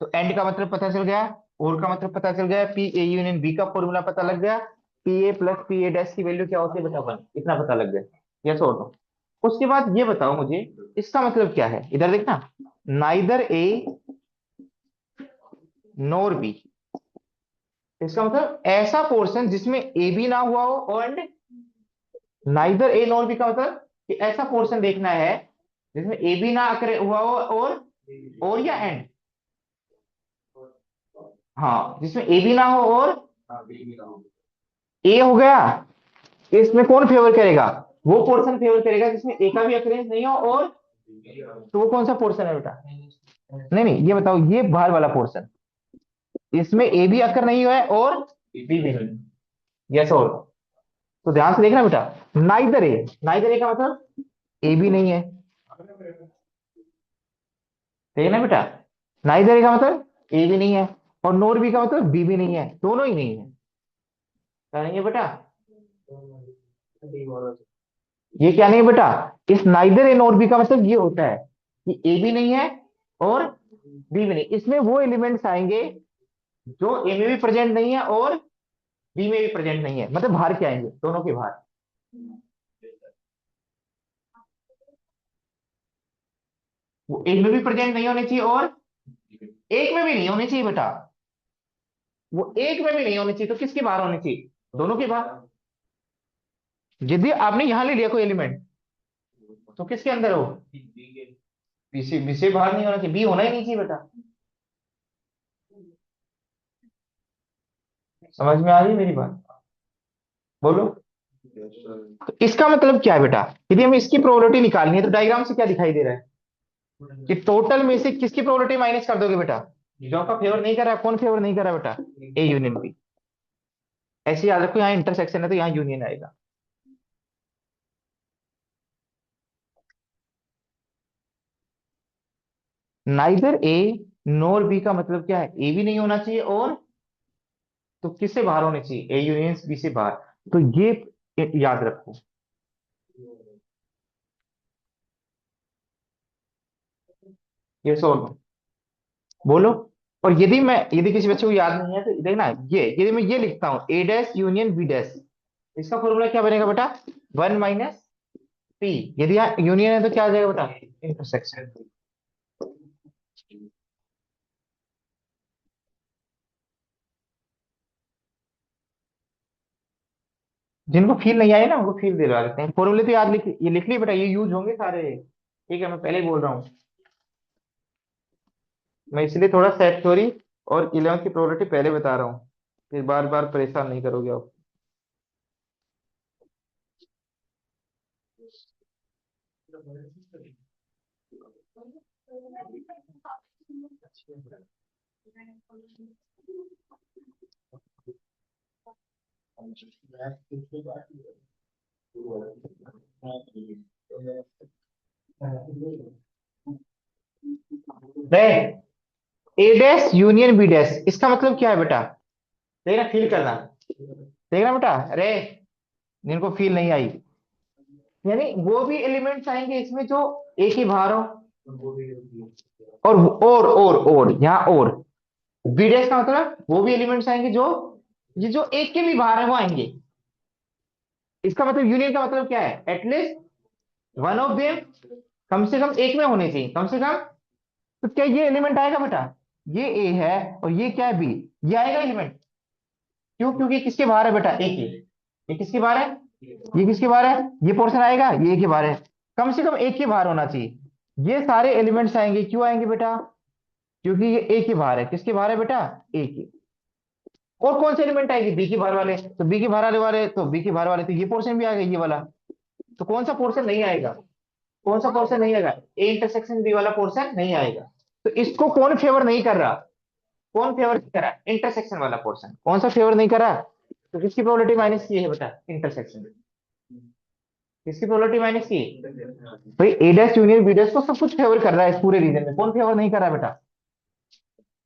तो एंड का मतलब पता चल गया, और का मतलब पता चल गया, पी ए यूनियन बी का फॉर्मूला पता लग गया, P A plus P A dash की वैल्यू क्या होती है बेटा, 1। इतना पता लग गया। यस और नो। उसके बाद ये बताओ मुझे, इसका मतलब क्या है, इधर देखना, नाइदर ए नोर बी। इसका मतलब ऐसा पोर्शन जिसमें ए भी ना हुआ हो, और नाइदर ए नॉर बी का मतलब कि ऐसा पोर्शन देखना है जिसमें ए भी ना अकर हुआ हो, और या एंड। हाँ, जिसमें ए भी ना हो और ए हो गया, इसमें कौन फेवर करेगा, वो पोर्शन फेवर करेगा जिसमें ए का भी अकरेंस नहीं हो और। तो वो कौन सा पोर्शन है बेटा, नहीं नहीं, ये बताओ, ये बाहर वाला पोर्शन, इसमें ए भी अकर नहीं हुआ है और बी भी नहीं। यस और, तो ध्यान से देखना बेटा, नाइदर ए का मतलब ए भी नहीं है, ठीक है ना बेटा। नाइदर ए का मतलब ए भी नहीं है, और नोर बी का मतलब बी भी नहीं है, दोनों ही नहीं है। करेंगे बेटा, ये क्या नहीं है बेटा, इस नाइदर ए नोर बी का मतलब ये होता है कि ए भी नहीं है और बी भी नहीं। इसमें वो एलिमेंट्स आएंगे जो ए में भी प्रेजेंट नहीं है और बी में भी प्रेजेंट नहीं है, मतलब बाहर के आएंगे, दोनों के बाहर। वो एक में भी प्रेजेंट नहीं होने चाहिए और एक में भी नहीं होने चाहिए बेटा। वो एक में भी नहीं होने चाहिए तो किसके बाहर होने चाहिए, दोनों के बाहर। यदि आपने यहां ले लिया कोई एलिमेंट, तो किसके अंदर हो, बी से बाहर नहीं होना चाहिए, बी होना ही नहीं चाहिए बेटा। समझ में आ रही है मेरी बात, बोलो। तो इसका मतलब क्या है बेटा, यदि हमें इसकी प्रोबेबिलिटी निकालनी है तो डायग्राम से क्या दिखाई दे रहा है, कि टोटल में से किसकी प्रोबेबिलिटी माइनस कर दोगे बेटा, जो आपका फेवर नहीं कर रहा, कौन फेवर नहीं कर रहा बेटा, ए यूनियन बी। ऐसे याद रखो, यहाँ इंटरसेक्शन है तो यहाँ यूनियन आएगा। नाइदर ए नोर बी का मतलब क्या है, ए भी नहीं होना चाहिए और, तो किससे बाहर होने चाहिए, ए यूनियन बी से बाहर। तो ये याद रखो। ये सोल्व, बोलो। और यदि किसी बच्चे को याद नहीं है तो देखना, ये यदि मैं ये लिखता हूं ए डैश यूनियन बी डैश, इसका फॉर्मूला क्या बनेगा बेटा, 1 - पी। यदि यहाँ यूनियन है तो क्या आ जाएगा बेटा, इंटरसेक्शन। जिनको फील नहीं आए ना उनको फील दिलवा देते हैं। फॉर्मूले तो याद ये लिख ली बेटा, ये यूज होंगे सारे, ठीक है, मैं पहले ही बोल रहा हूँ। मैं इसलिए थोड़ा सेट थ्योरी और 11th की प्रोबेबिलिटी पहले बता रहा हूँ, फिर बार बार परेशान नहीं करोगे आप। ए डैश यूनियन बी डैश, इसका मतलब क्या है बेटा? देखना, फील करना, देखना बेटा। अरे जिनको फील नहीं आई, यानी वो भी एलिमेंट्स आएंगे इसमें जो एक ही बाहर हो, और यहाँ और बी डैश का मतलब वो भी एलिमेंट्स आएंगे जो, ये जो एक के भी बाहर है वो आएंगे। इसका मतलब यूनियन का मतलब क्या है? एटलीस्ट वन ऑफ देम, कम से कम एक में होने चाहिए, कम से कम। तो क्या ये एलिमेंट आएगा बेटा? ये ए है और ये क्या है? बी। ये आएगा एलिमेंट। क्यों? क्योंकि किसके बाहर है बेटा? ए के। ये किसके बाहर है? ये किसके बाहर है? ये पोर्शन आएगा, ये ए के बाहर है। कम से कम एक के बाहर होना चाहिए। ये सारे एलिमेंट्स आएंगे, क्यों आएंगे बेटा? क्योंकि ये ए के बाहर है। किसके बाहर है बेटा? ए के। और कौन से एलिमेंट आएंगे? बी के बाहर वाले। तो बी के बाहर वाले तो बी के बाहर वाले, तो ये पोर्शन भी आएगा, ये वाला। तो कौन सा पोर्शन नहीं आएगा? कौन सा पोर्शन नहीं आएगा? ए इंटरसेक्शन बी वाला पोर्शन नहीं आएगा। तो इसको कौन फेवर नहीं कर रहा? कौन फेवर नहीं कर रहा? इंटरसेक्शन वाला पोर्शन। कौन सा फेवर नहीं कर रहा? तो किसकी प्रोबेबिलिटी माइनस की है बेटा? इंटरसेक्शन। किसकी प्रोबेबिलिटी माइनस की? भाई ए डैश यूनियन बी डैश को सब कुछ फेवर कर रहा है इस पूरे रीजन में, कौन फेवर नहीं कर रहा बेटा?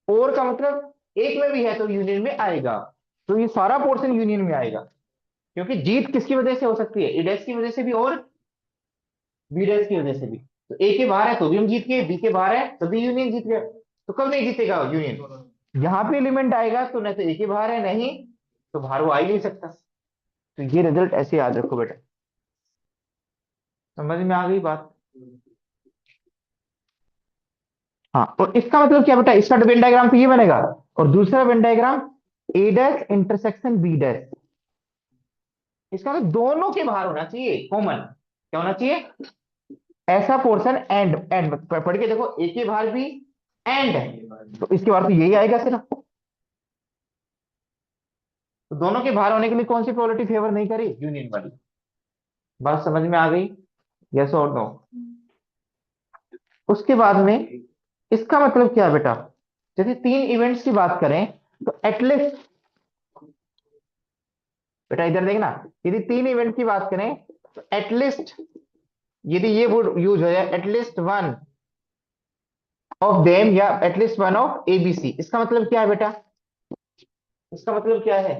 और का मतलब एक में भी है तो यूनियन में आएगा। तो ये सारा पोर्शन यूनियन में आएगा। क्योंकि जीत किसकी वजह से हो सकती है? ए डैश की वजह से भी और बी डैश की वजह से भी। तो ए के बाहर है तो भी हम जीत गए, बी के बाहर है तो भी यूनियन जीत गया। तो कब नहीं जीतेगा यूनियन? यहाँ पे एलिमेंट आएगा तो न तो ए के बाहर है, नहीं तो बाहर वो आ ही नहीं सकता। तो ये रिजल्ट ऐसे याद रखो बेटा। समझ में आ गई बात? हाँ, और इसका मतलब क्या बेटा? इसका वेन डायग्राम तो ये बनेगा, और दूसरा Venn diagram A dash intersection B dash. इसका मतलब दोनों के बाहर होना चाहिए कॉमन। क्या होना चाहिए? ऐसा पोर्शन एंड एंड पढ़ के देखो, ए के बाहर भी एंड, तो इसके बाहर तो यही आएगा सिर्फ। तो दोनों के बाहर होने के लिए कौन सी प्रोबेबिलिटी फेवर नहीं करी? यूनियन वाली। बात समझ में आ गई? यस और नो? उसके बाद में इसका मतलब क्या है बेटा? जैसे तीन इवेंट्स की बात करें तो एटलीस्ट, बेटा इधर देखना, यदि तीन इवेंट की बात करें तो एटलीस्ट, यदि ये वर्ड यूज हो जाए, एटलीस्ट वन ऑफ देम या एटलीस्ट वन ऑफ एबीसी, इसका मतलब क्या है बेटा? इसका मतलब क्या है?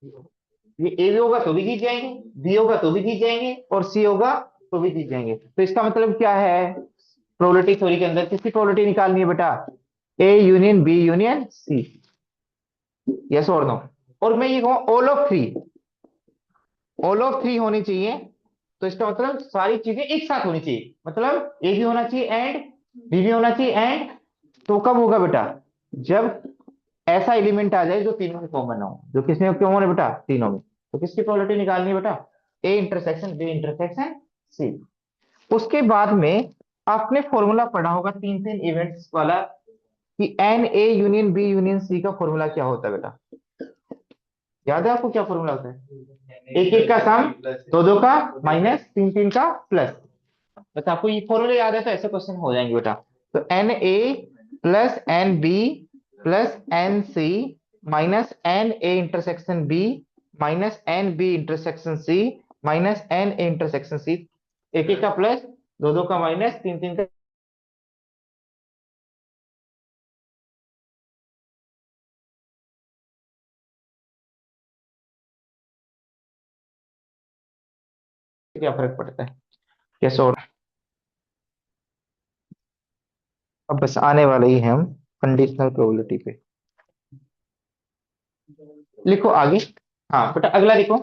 ये ए भी होगा तो भी जीत जाएंगे, बी होगा तो भी जीत जाएंगे, और सी होगा तो भी जीत जाएंगे। तो इसका मतलब क्या है? प्रोबेबिलिटी थ्योरी के अंदर किसकी प्रोबेबिलिटी निकालनी है बेटा? A union B union C. Yes और नो? और मैं ये कहूँ all of three, all of three होनी चाहिए। तो इसका मतलब सारी चीजें एक साथ होनी चाहिए, मतलब ए भी होना चाहिए एंड बी भी होना चाहिए एंड। तो कब होगा बेटा? जब ऐसा एलिमेंट आ जाए जो तीनों में कॉमन हो। जो किसमें कॉमन है बेटा? तीनों में। तो किसकी प्रोबेबिलिटी निकालनी है बेटा? A intersection B intersection C. उसके बाद में आपने फॉर्मूला पढ़ा होगा तीन तीन इवेंट्स वाला, कि N A union B union C का फॉर्मूला क्या होता है बेटा? याद है आपको क्या फॉर्मूला होता है? एक एक का सम, दो दो का माइनस, तीन तीन का प्लस। बस आपको ये फॉर्मूला याद है तो ऐसे क्वेश्चन हो जाएंगे बेटा। तो N A plus N B plus N C minus N A intersection B minus N B intersection C minus N A intersection C. एक एक का प्लस, दो दो का माइनस, तीन तीन का, क्या फर्क पड़ता है? कैसे? और अब बस आने वाले ही हैं हम कंडीशनल प्रोबेबिलिटी पे। लिखो आगे। हाँ बेटा अगला लिखो।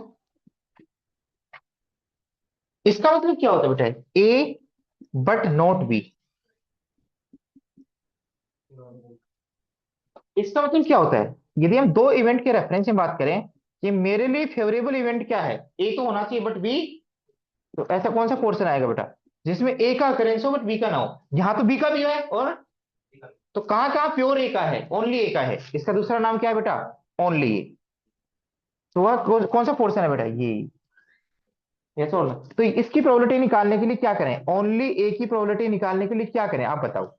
इसका मतलब क्या होता है बेटा? ए बट नॉट बी। इसका मतलब क्या होता है? यदि हम दो इवेंट के रेफरेंस में बात करें कि मेरे लिए फेवरेबल इवेंट क्या है? ए तो होना चाहिए बट बी। तो ऐसा कौन सा पोर्शन आएगा बेटा जिसमें ए का अकरेंस हो बट बी का ना हो? यहां तो बी का भी है, और तो कहाँ कहाँ प्योर ए का है, ओनली ए का है, इसका दूसरा नाम क्या है बेटा, ओनली ए। तो वह कौन सा पोर्शन है बेटा, ये छोड़। तो इसकी प्रोबेबिलिटी निकालने के लिए क्या करें, ओनली ए की प्रोबेबिलिटी निकालने के लिए क्या करें आप बताओ।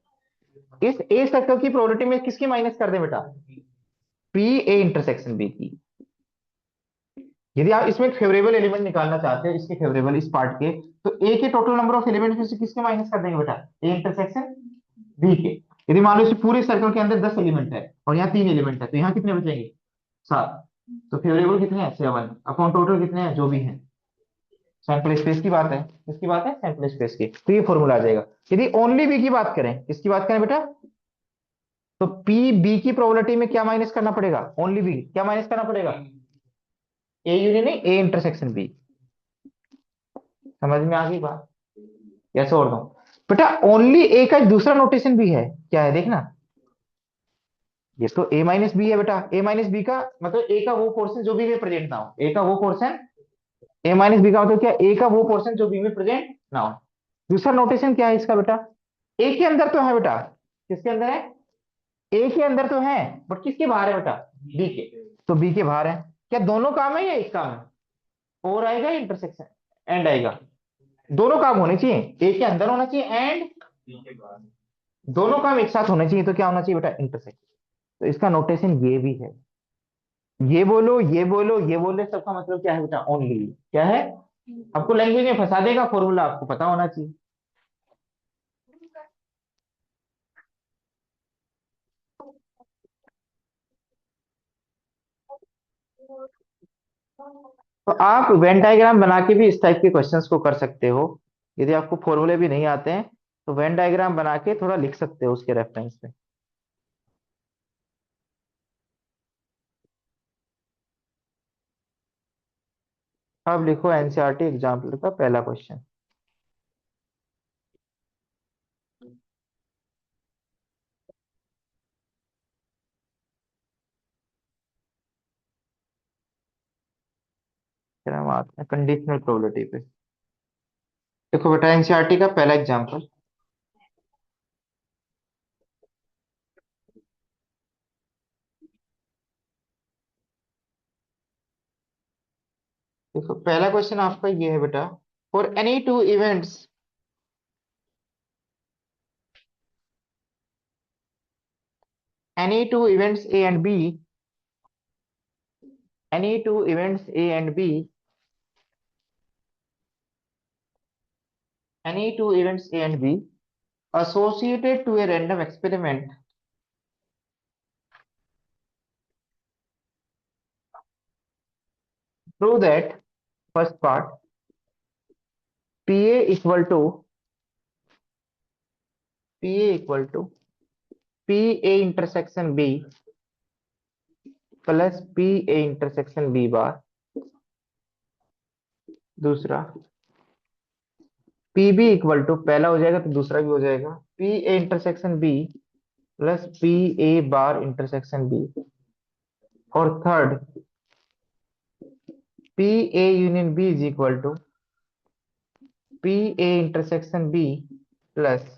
इस ए सर्कल की प्रोबेबिलिटी में किसकी माइनस कर दें बेटा, पी ए इंटरसेक्शन बी की। यदि आप इसमें फेवरेबल एलिमेंट निकालना चाहते हो, इसके फेवरेबल इस पार्ट के, तो ए के टोटल नंबर ऑफ एलिमेंट में से किसके माइनस कर देंगे बेटा, ए इंटरसेक्शन बी के। यदि मान लो इस पूरे सर्कल के अंदर 10 एलिमेंट है और यहाँ 3 एलिमेंट है, तो यहाँ कितने बचेंगे, 7। तो फेवरेबल कितने हैं, 7, अपॉन टोटल कितने हैं, जो भी हैं। सैंपल स्पेस की बात है, किसकी बात है, सैंपल स्पेस की, तो ये फॉर्मूला आ जाएगा। यदि ओनली बी की बात करें, किसकी बात करें बेटा, तो पी बी की प्रोबेबिलिटी में क्या माइनस करना पड़ेगा, ओनली बी क्या माइनस करना पड़ेगा, ए यूनियन नहीं, ए इंटरसेक्शन बी। समझ में आ गई बात, कैसे और दो बेटा। ओनली ए का दूसरा नोटेशन भी है, क्या है देखना। ये तो ए माइनस बी है बेटा, ए माइनस बी का मतलब ए का वो पोर्शन जो बी में प्रेजेंट ना हो, ए का वो पोर्शन, ए माइनस बी का मतलब क्या, ए का वो पोर्शन जो बी में प्रेजेंट ना हो। दूसरा नोटेशन क्या है इसका बेटा, ए के अंदर तो है बेटा, किसके अंदर है, ए के अंदर तो है, बट किसके बाहर है बेटा, बी के। तो बी के बाहर है, क्या दोनों काम है या एक काम है, और आएगा इंटरसेक्शन एंड आएगा, दोनों काम होने चाहिए, ए के अंदर होना चाहिए एंड दोनों काम एक साथ होने चाहिए, तो क्या होना चाहिए बेटा, इंटरसेक्शन। तो इसका नोटेशन ये भी है, ये बोलो ये बोलो ये बोले, सबका मतलब क्या है बेटा, ओनली क्या है। आपको लैंग्वेज में फंसा देगा, फॉर्मूला आपको पता होना चाहिए। तो आप वेन डायग्राम बना के भी इस टाइप के क्वेश्चंस को कर सकते हो। यदि आपको फॉर्मूले भी नहीं आते हैं, तो वेन डायग्राम बना के थोड़ा लिख सकते हो उसके रेफरेंस में। अब लिखो एनसीईआरटी एग्जाम्पल का पहला क्वेश्चन। फिर हम आते हैं कंडीशनल प्रोबेबिलिटी पे। देखो बेटा एनसीईआरटी का पहला एग्जाम्पल, देखो पहला क्वेश्चन आपका ये है बेटा, for any two events, any two events A and B, any two events A and B, any two events A and B associated to a random experiment, prove that first part PA equal to PA equal to PA intersection B plus PA intersection B बार। दूसरा PB इक्वल टू, पहला हो जाएगा तो दूसरा भी हो जाएगा, PA intersection B plus PA bar intersection B। और third PA union B is equal to PA intersection B plus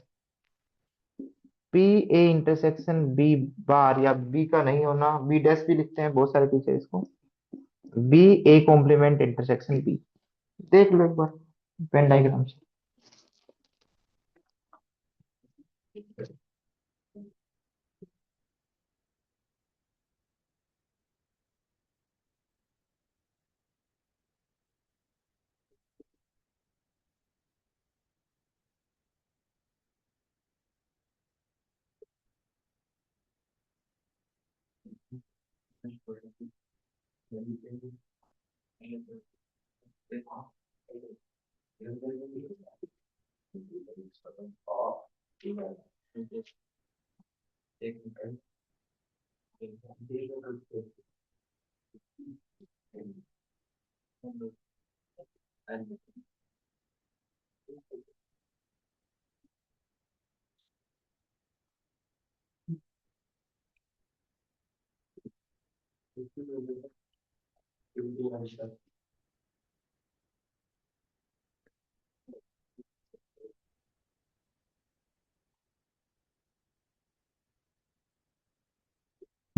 P A intersection B bar, या बी का नहीं होना, बी डैश भी लिखते हैं बहुत सारे टीचर इसको, B A complement intersection B. देख लो एक बार पेन डायग्राम से।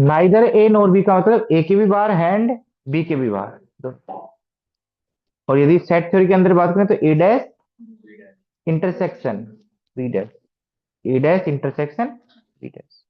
नाइदर ए नॉर बी का मतलब ए के भी बाहर हैंड बी के भी बाहर और यदि सेट थ्योरी के अंदर बात करें तो ए डैश इंटरसेक्शन बी डैश, ए डैश इंटरसेक्शन बी डैश।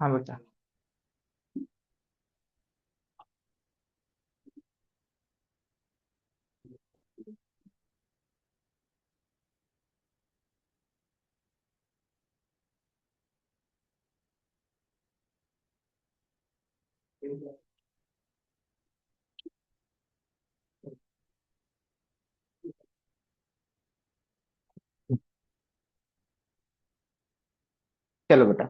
हाँ बेटा। चलो बेटा,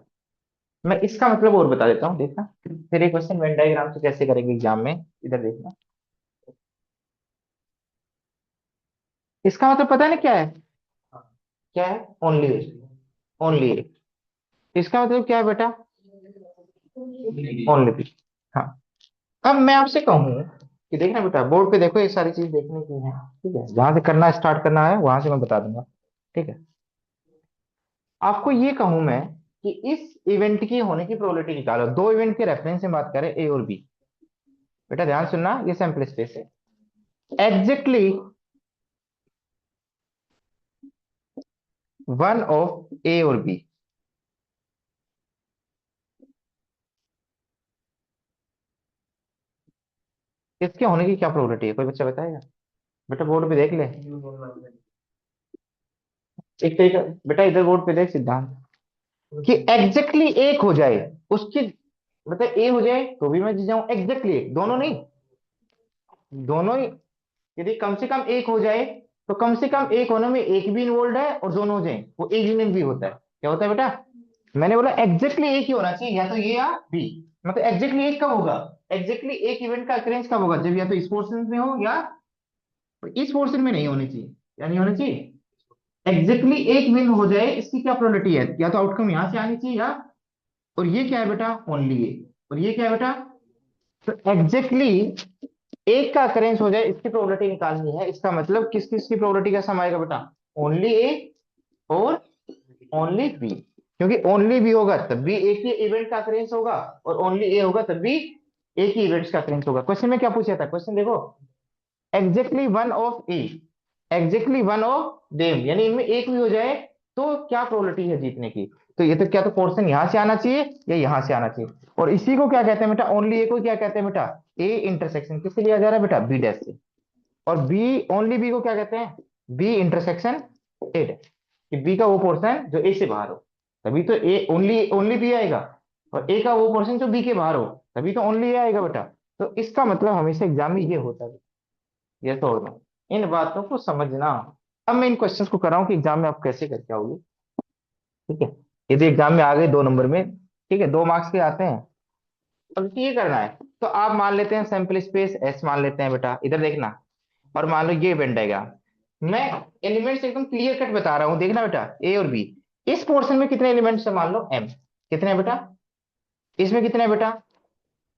मैं इसका मतलब और बता देता हूँ, देखना फिर एक क्वेश्चन वेन डायग्राम से कैसे करेंगे एग्जाम में, इधर देखना। इसका मतलब पता है ना क्या है? क्या है? Only, only. इसका मतलब क्या है बेटा? Only B. हाँ। अब मैं आपसे कहूँ कि देखना बेटा, बोर्ड पे देखो, ये सारी चीज देखने की है, ठीक है? जहां से करना स्टार्ट करना है वहां से मैं बता दूंगा, ठीक है? आपको ये कहूं मैं कि इस इवेंट की होने की प्रोबेबिलिटी निकालो, दो इवेंट के रेफरेंस से बात करें, ए और बी। बेटा ध्यान सुनना, ये सैंपल स्पेस है। एग्जैक्टली वन ऑफ ए और बी, इसके होने की क्या प्रोबेबिलिटी है, कोई बच्चा बताएगा? बेटा बोर्ड पे देख ले, एक तरीका बेटा, इधर बोर्ड पे देख सिद्धांत, कि एग्जैक्टली एक हो जाए उसकी, मतलब ए हो जाए तो भी मैं जीत जाऊं, एग्जैक्टली एक, दोनों नहीं, दोनों ही। यदि कम से कम एक हो जाए तो कम से कम एक होने में एक भी इन्वॉल्व है और दोनों हो जाए, वो एक यूनियन भी होता है। क्या होता है बेटा? मैंने बोला एग्जैक्टली एक ही होना चाहिए, या तो ये या बी। मतलब एग्जैक्टली एक कब होगा? एग्जैक्टली एक इवेंट का अक्रेंस कब होगा? जब या तो इस पोर्शन में हो या इस पोर्शन में नहीं होनी चाहिए, या नहीं होना चाहिए। एग्जैक्टली एक विन हो जाए, इसकी क्या प्रोबेबिलिटी है? या तो आउटकम यहां से आनी चाहिए या, और ये क्या है बेटा? ओनली ए। और ये क्या है बेटा? तो एग्जैक्टली एक का अकरेंस हो जाए, इसकी प्रोबेबिलिटी निकालनी है। इसका मतलब किस किस की प्रोबेबिलिटी का सम आएगा बेटा? ओनली ए और ओनली बी। क्योंकि ओनली बी होगा तब भी एक ही इवेंट का अकरेंस होगा, और ओनली ए होगा तब भी एक ही इवेंट्स का अकरेंस होगा। क्वेश्चन में क्या पूछा था? क्वेश्चन देखो, exactly one of A, exactly one of them, यानी इनमें एक भी हो जाए तो क्या प्रोबेबिलिटी है जीतने की? तो ये तो क्या, तो पोर्शन यहां से आना चाहिए या यहां से आना चाहिए। और इसी को क्या कहते हैं बेटा? ओनली ए को क्या कहते हैं बेटा? ए इंटरसेक्शन किससे लिया जा रहा है बेटा? बी डैश से। और बी, ओनली बी को क्या कहते हैं? बी इंटरसेक्शन ए डैश, कि बी का वो पोर्शन जो ए से बाहर हो, तभी तो ए ओनली, ओनली बी आएगा। और ए का वो पोर्शन जो बी के बाहर हो, तभी तो ओनली ए आएगा बेटा। तो इसका मतलब हमेशा एग्जाम में ये होता है, ये तोड़ना, इन बातों को समझना। अब मैं इन क्वेश्चंस को कर रहा हूँ कि एग्जाम में आप कैसे करके आओगे, ठीक है? यदि एग्जाम में आ गए 2 नंबर में, ठीक है, 2 मार्क्स के आते हैं। अब ये करना है, तो आप मान लेते हैं सैंपल स्पेस एस मान लेते हैं बेटा, इधर देखना। और मान लो ये इवेंट आएगा, मैं एलिमेंट्स एकदम क्लियर कट बता रहा हूँ, देखना बेटा, ए और बी। इस पोर्शन में कितने एलिमेंट्स है? मान लो एम। कितने हैं बेटा? इसमें कितने हैं बेटा?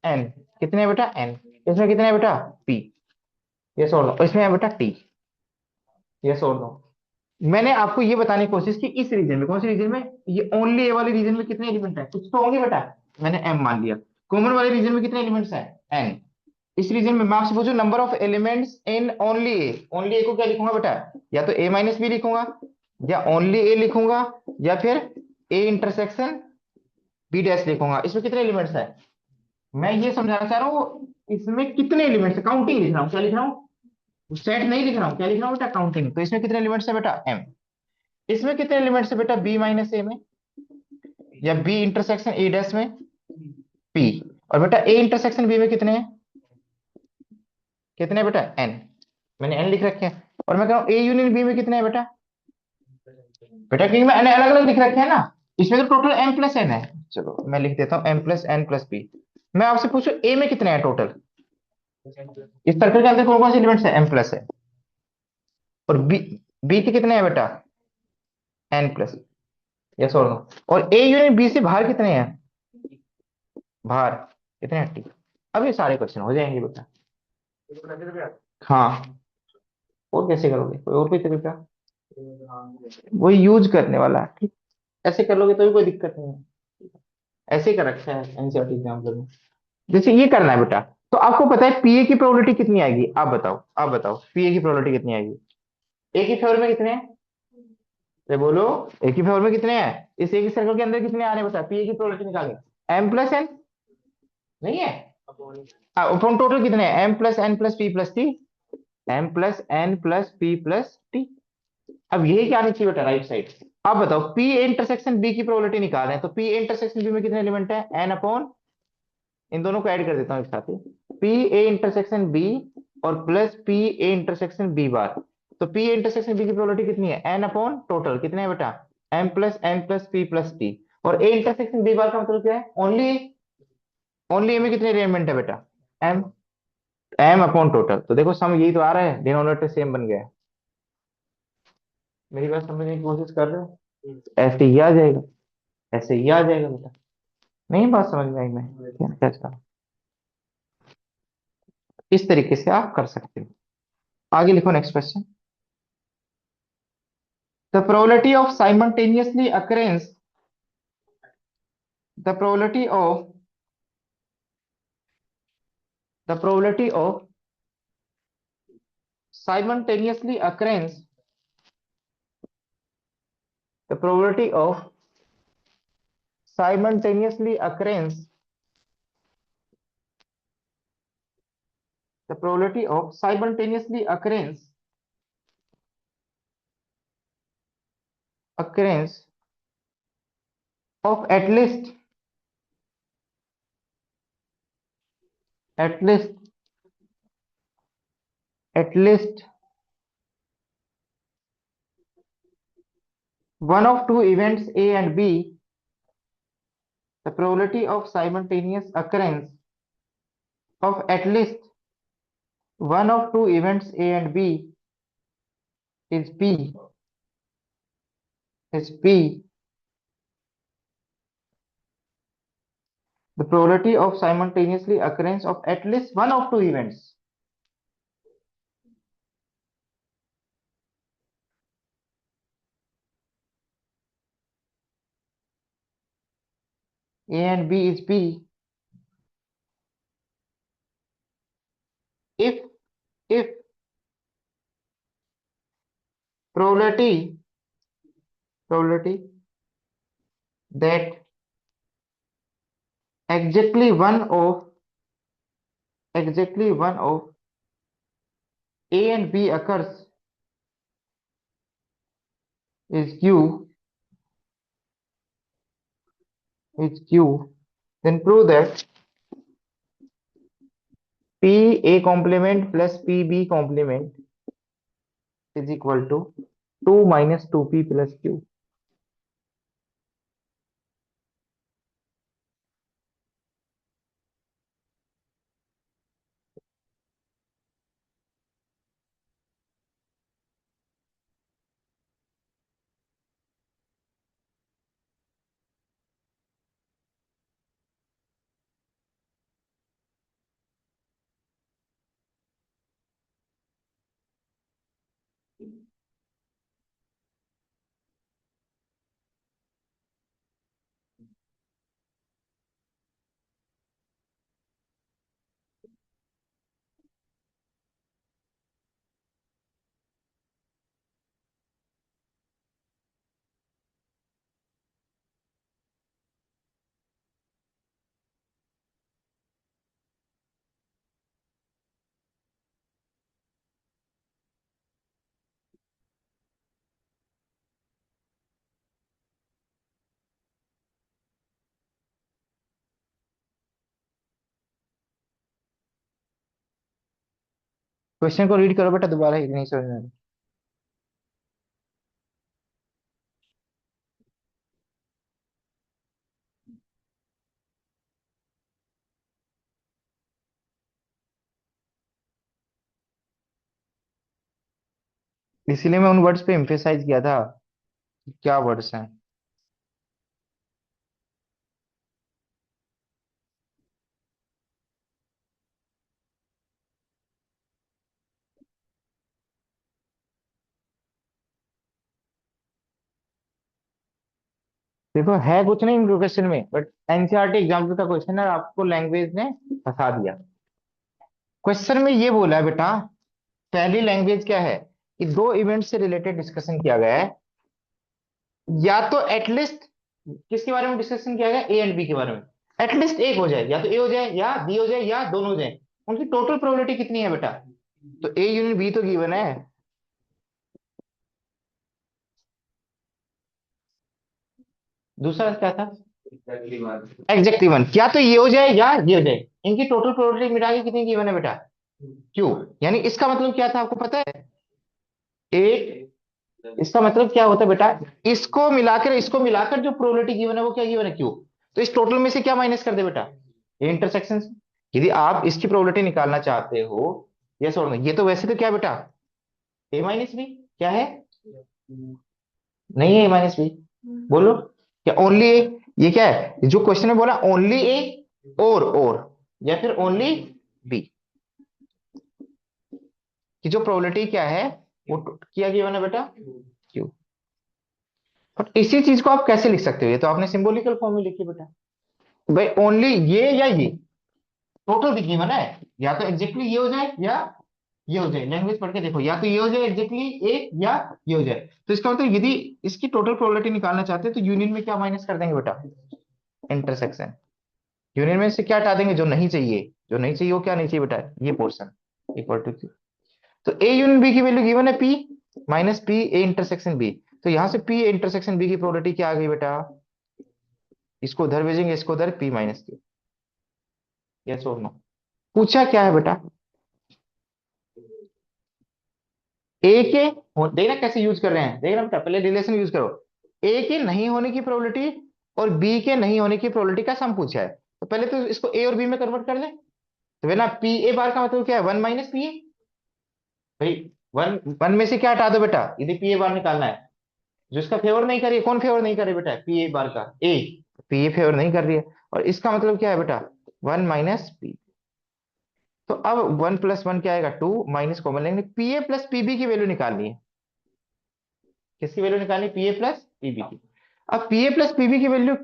एन। कितने हैं बेटा? एन। इसमें कितने हैं बेटा? पी। ये सोच लो, इसमें है बेटा टी। ये सोच लो। मैंने आपको ये बताने की कोशिश की, इस रीजन में, कौन से रीजन में, ये ओनली ए वाले रीजन में कितने एलिमेंट है? कुछ तो होंगे बेटा, मैंने एम मान लिया। कॉमन वाले रीजन में कितने एलिमेंट्स है? एन। इस रीजन में मैं आपसे पूछूं number of elements in only A, only A को क्या लिखूंगा बेटा? या तो ए माइनस बी लिखूंगा, या ओनली ए लिखूंगा, या फिर ए इंटरसेक्शन बी डैश लिखूंगा। इसमें कितने एलिमेंट्स है? मैं ये समझाना चाह रहा हूँ, इसमें कितने एलिमेंट्स है, काउंटिंग लिख रहा हूँ। क्या लिख रहा हूँ? सेट नहीं लिख रहा हूँ, क्या लिख रहा हूँ बेटा? काउंटिंग। तो इसमें कितने एलिमेंट्स है बेटा? एम। इसमें कितने एलिमेंट्स है बेटा? बी माइनस ए में, या बी इंटरसेक्शन ए डैश में, पी। और बेटा ए इंटरसेक्शन बी में कितने हैं? कितने बेटा? एन। मैंने एन लिख रखे हैं। और मैं कह रहा हूँ ए यूनियन बी में कितने हैं बेटा? बेटा क्योंकि मैंने अलग अलग लिख रखे हैं ना, इसमें तो टोटल एम प्लस एन है। चलो मैं लिख देता हूँ M plus N plus B. मैं आपसे पूछूं ए में कितने हैं टोटल? इस सर्कल के अंदर कौन कौन से एलिमेंट्स है? एम प्लस है। और बी के कितने हैं बेटा? N plus. यस और नो? और ए यूनिट बी से बाहर कितने हैं? बाहर कितने हैं? टी। अब ये सारे क्वेश्चन हो जाएंगे बेटा। हाँ। और कैसे करोगे, कोई और कोई तरीका? वही यूज करने वाला है, ठीक। ऐसे कर लोगे तो भी कोई दिक्कत नहीं है। ऐसे ही कर रखा है एनसीईआरटी एग्जाम्पल में। जैसे ये करना है बेटा, तो आपको पता है पीए की प्रोबेबिलिटी कितनी आएगी? आप बताओ, आप बताओ पीए की प्रोबेबिलिटी कितनी आएगी? ए की फेवर में कितने हैं? ये बोलो। ए की फेवर में कितने हैं? इस एक सर्कल के अंदर कितने आ रहे हैं बता, पीए की प्रोबेबिलिटी निकालें। M plus N. नहीं है? अपन टोटल कितने हैं? M plus N plus P plus T. M plus N plus P plus T. अब यही क्या आनी चाहिए बेटा राइट साइड? आप बताओ पी ए इंटरसेक्शन बी की प्रोबेबिलिटी निकाल रहे हैं, तो पी ए इंटरसेक्शन बी में कितने एलिमेंट है? एन अपॉन, इन दोनों को ऐड कर देता हूँ एक साथ ही। पी ए इंटरसेक्शन बी और plus P A intersection B bar. तो पी ए इंटरसेक्शन बी की प्रोबेबिलिटी कितनी है? एन अपॉन टोटल कितने है बेटा? M plus P plus T. और ए इंटरसेक्शन बी बार का मतलब क्या है? ओनली, ओनली ए में कितने एलिमेंट है बेटा? एम। एम अपॉन टोटल, तो देखो सम यही तो आ रहा है, डिनोमिनेटर सेम बन गया है। मेरी बात समझने की कोशिश कर रहे हो? ऐसे ही आ जाएगा, ऐसे ही आ जाएगा बेटा। नहीं बात समझ में आई? मैं क्या क्या चाह रहा हूं? इस तरीके से आप कर सकते हो। आगे लिखो next question. The probability of simultaneously occurrence, the probability of, the probability of simultaneously occurrence, the probability of simultaneously occurrence, the probability of simultaneously occurrence of at least, at least one of two events A and B, the probability of simultaneous occurrence of at least one of two events A and B is P, is P. The probability of simultaneously occurrence of at least one of two events A and B is P if, if probability, probability that exactly one of, exactly one of A and B occurs is Q, is Q, then prove that P A complement plus P B complement is equal to 2 minus 2P plus Q. Question को रीड करो बेटा दोबारा, ही नहीं समझ में आया। इसीलिए मैं उन वर्ड्स पे एम्फेसाइज किया था कि क्या वर्ड्स हैं। देखो है कुछ नहीं इनके क्वेश्चन में, बट एनसीईआरटी एग्जाम्पल का क्वेश्चन है, आपको लैंग्वेज ने फंसा दिया। क्वेश्चन में ये बोला है बेटा, पहली लैंग्वेज क्या है कि दो इवेंट से रिलेटेड डिस्कशन किया गया है, या तो एटलीस्ट किसके बारे में डिस्कशन किया गया, ए एंड बी के बारे में। एटलीस्ट एक हो जाए, या तो ए हो जाए या बी हो जाए या दोनों हो जाए। उनकी टोटल प्रोबेबिलिटी कितनी है बेटा? तो ए यूनियन बी तो गिवन है। दूसरा क्या था? एग्जैक्टली वन, क्या तो ये हो जाए या ये हो जाए। इनकी टोटल प्रोबेबिलिटी मिला के कितनी गिवन है बेटा? क्यू। यानी इसका मतलब क्या था आपको पता है? एट। इसका मतलब क्या होता है बेटा? इसको मिलाकर जो प्रोबेबिलिटी गिवन है वो क्या गिवन है? क्यू। तो इस टोटल में से क्या माइनस कर दे बेटा? ये इंटरसेक्शन से। यदि आप इसकी प्रोबेबिलिटी निकालना चाहते हो, यस और नो, ये तो वैसे तो क्या बेटा, ए माइनस बी। क्या है? नहीं है ए माइनस बी। बोलो, क्या ओनली ए? ये क्या है जो क्वेश्चन में बोला, ओनली ए और या फिर ओनली बी, कि जो प्रोबेबिलिटी क्या है वो क्या गिवन है बेटा? क्यू। और इसी चीज को आप कैसे लिख सकते हो? ये तो आपने सिंबॉलिकल फॉर्म में लिखी बेटा, भाई ओनली ये या ये टोटल भी गिवन है, या तो एग्जैक्टली ये हो जाए या ये हो जाए। लैंग्वेज पढ़ के देखो, या तो ये हो जाए एग्जैक्टली एक, या ये हो जाए। तो इसका मतलब यदि इसकी टोटल प्रोबेबिलिटी निकालना चाहते हैं तो यूनियन में क्या माइनस कर देंगे बेटा? इंटरसेक्शन। यूनियन में से क्या हटा देंगे? जो नहीं चाहिए। जो नहीं चाहिए वो क्या नहीं चाहिए बेटा? ये पोर्शन इक्वल टू क्यू। तो ए यूनियन बी की वैल्यू गिवन है P minus P A intersection B. तो यहां से पी ए इंटरसेक्शन बी की प्रोबेबिलिटी क्या आ गई बेटा? इसको उधर भेजेंगे, इसको उधर, पी माइनस क्यू। यस और नो? पूछा क्या है बेटा? ए के देखना कैसे यूज कर रहे हैं, देखना बेटा, पहले रिलेशन यूज करो। ए के नहीं होने की प्रोबेबिलिटी और बी के नहीं होने की प्रोबेबिलिटी का सम पूछा है, तो पहले तो इसको ए और बी में कन्वर्ट कर ले। तो बेटा पी ए बार का मतलब क्या है? वन माइनस पी ए। भाई वन वन में से क्या हटा दो बेटा यदि पी ए बार निकालना है? जो इसका फेवर नहीं कर रही है, कौन फेवर नहीं कर रही बेटा? पी ए बार का ए। पी ए फेवर नहीं कर रही है, और इसका मतलब क्या है बेटा? One minus P. तो अब वन प्लस वन क्या आएगा? टू, माइनस कॉमन लेंगे, पी ए प्लस पीबी की वैल्यू निकालनी है। किसकी वैल्यू निकालनी? पी ए प्लस पीबी की। अब पी ए प्लस पीबी की वैल्यू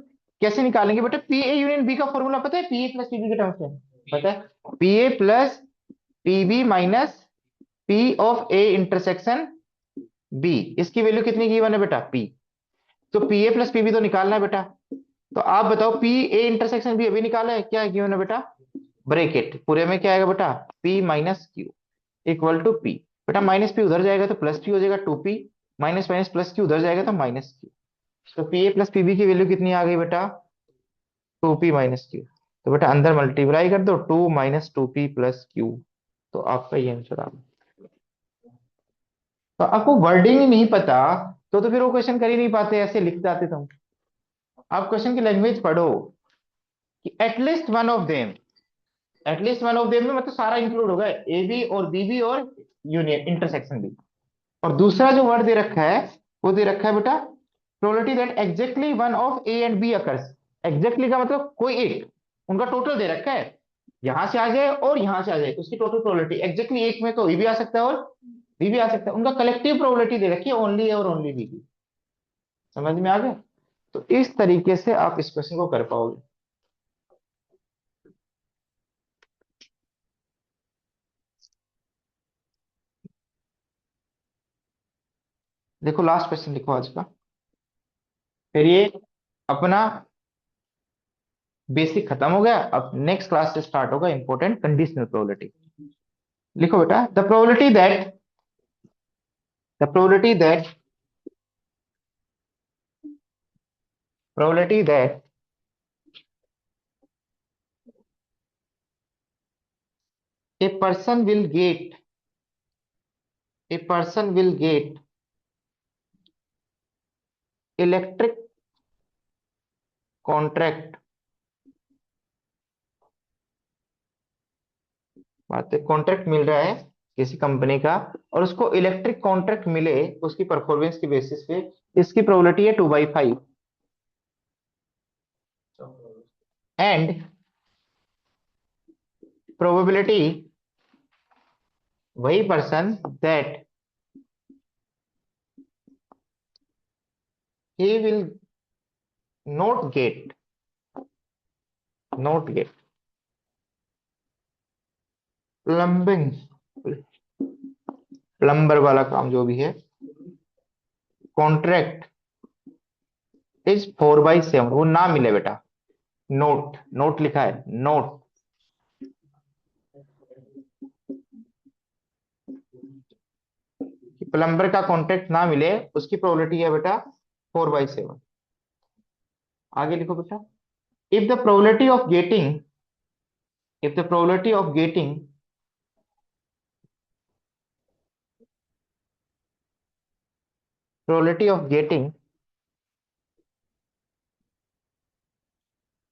कैसे निकालेंगे बेटा? पी ए यूनियन बी का फॉर्मूला पता है? पी ए प्लस पीबी के टर्म्स में पता है? P A plus P B minus P of A intersection B. इसकी वैल्यू कितनी गिवन है बेटा? पी। तो पी ए प्लस पीबी तो निकालना है बेटा। तो आप बताओ, पी ए इंटरसेक्शन बी अभी निकाला है, क्या गिवन है बेटा? ब्रैकेट पूरे में क्या आएगा बेटा? P minus Q equal to P. बेटा माइनस पी उधर जाएगा तो प्लस पी हो जाएगा, two P minus minus plus Q उधर जाएगा तो माइनस क्यू। तो पी ए प्लस पीबी की वैल्यू कितनी आ गई बेटा? Two P minus Q. तो बेटा अंदर मल्टीप्लाई कर दो, two minus two P plus Q. तो आपका ये आंसर आ गया। तो आपको वर्डिंग ही नहीं पता, तो फिर वो क्वेश्चन कर ही नहीं पाते, ऐसे लिख जाते तुम। आप क्वेश्चन की लैंग्वेज पढ़ो कि at least one of them. At least one of them में मतलब सारा इंक्लूड होगा, ए बी और बी बी और यूनियन इंटरसेक्शन बी। और दूसरा जो वर्ड दे रखा है वो दे रखा है बेटा, probability that exactly one of A and B occurs. Exactly का मतलब कोई एक, उनका टोटल दे रखा है, यहां से आ जाए और यहां से आ जाए उसकी टोटल प्रोबेबिलिटी। एग्जैक्टली एक में तो ए भी आ सकता है और बी भी आ सकता है, उनका कलेक्टिव प्रोबेबिलिटी दे रखी है ओनली ए और ओनली बी की। समझ में आ गया? तो इस तरीके से आप इस क्वेश्चन को कर पाओगे। देखो लास्ट क्वेश्चन लिखो आज का, फिर ये अपना बेसिक खत्म हो गया। अब नेक्स्ट क्लास से स्टार्ट होगा इंपॉर्टेंट कंडीशनल प्रोबेबिलिटी। लिखो बेटा, the probability that a person will get a person will get electric contract, बात है कॉन्ट्रैक्ट मिल रहा है किसी कंपनी का, और उसको इलेक्ट्रिक कॉन्ट्रैक्ट मिले उसकी परफॉर्मेंस की बेसिस पे, इसकी प्रोबेबिलिटी है 2/5। एंड प्रोबेबिलिटी वही person that he will not get plumbing, plumber वाला काम जो भी है, कॉन्ट्रैक्ट इज 4/7, वो ना मिले बेटा। नोट, नोट लिखा है, नोट। प्लम्बर का कॉन्ट्रैक्ट ना मिले उसकी प्रोबेबिलिटी है बेटा 4/7। आगे लिखो बेटा, if the probability of getting if the probability of getting probability of getting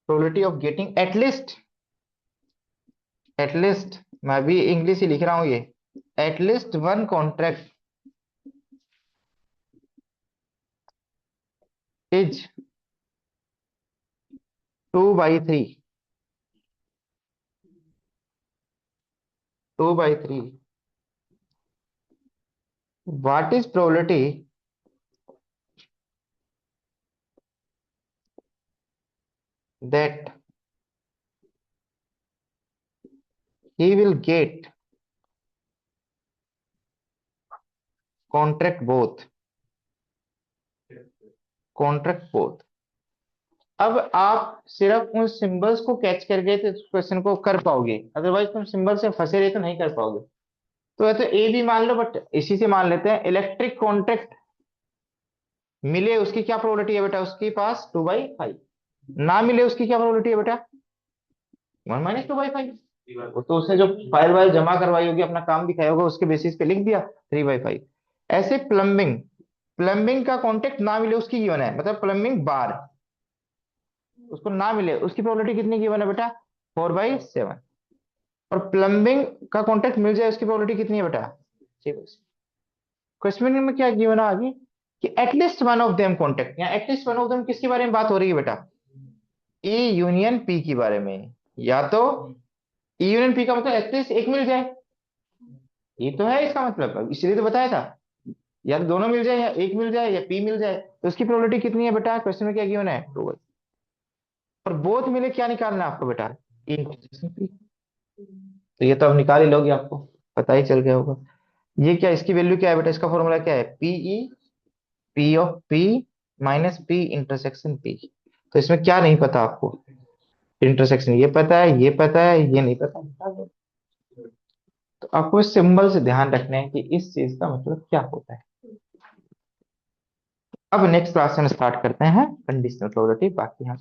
probability of getting at least मैं भी इंग्लिश ही लिख रहा हूं ये, at least one contract is 2/3, 2/3। What is probability that he will get contract both, contract both। अब आप सिर्फ उन सिंबल्स को कैच कर गए तो क्वेश्चन को कर पाओगे, अदरवाइज तुम सिंबल से फंसे रहे तो नहीं कर पाओगे। तो या तो ए भी मान लो, बट इसी से मान लेते हैं, इलेक्ट्रिक कॉन्ट्रैक्ट मिले उसकी क्या प्रोबेबिलिटी है बेटा, उसके पास 2/5। ना मिले उसकी क्या प्रोबेबिलिटी है बेटा, 1 - 2/5। वो तो उसने जो फाइल वाइल जमा करवाई होगी, अपना काम दिखाया होगा, उसके बेसिस पे लिख दिया 3/5। ऐसे प्लम्बिंग, प्लम्बिंग का कॉन्टेक्ट ना मिले उसकी गिवन है, मतलब प्लम्बिंग बार, उसको ना मिले उसकी प्रोबेबिलिटी कितनी गिवन है बेटा, 4/7। और प्लम्बिंग का कॉन्टेक्ट मिल जाए उसकी प्रोबेबिलिटी कितनी है बेटा, 6/7। क्वेश्चन में क्या गिवन है आगे, कि at least one of them contact, या एटलीस्ट वन ऑफ देम किसके बारे में बात हो रही है बेटा, ए यूनियन पी के बारे में। या तो ए यूनियन पी का मतलब एटलीस्ट एक मिल जाए, ये तो है इसका मतलब, अब इसलिए तो बताया था, या तो दोनों मिल जाए, या एक मिल जाए, या पी मिल जाए, तो उसकी प्रोबेबिलिटी कितनी है बेटा, क्वेश्चन में क्या गिवन है, 2। और बोथ मिले क्या निकालना है आपको बेटा, इंटरसेक्शन पी। तो ये तो अब निकाल ही लोगे, आपको पता ही चल गया होगा। ये क्या, इसकी वैल्यू क्या है बेटा, इसका फॉर्मूला क्या है, P E, P of P minus P intersection P. तो इसमें क्या नहीं पता आपको, इंटरसेक्शन ये पता है, ये पता है, ये नहीं पता। तो आपको इस सिंबल से ध्यान रखना है कि इस चीज का मतलब क्या होता है। अब नेक्स्ट क्लास में स्टार्ट करते हैं कंडीशनल प्रोबेबिलिटी, बाकी हम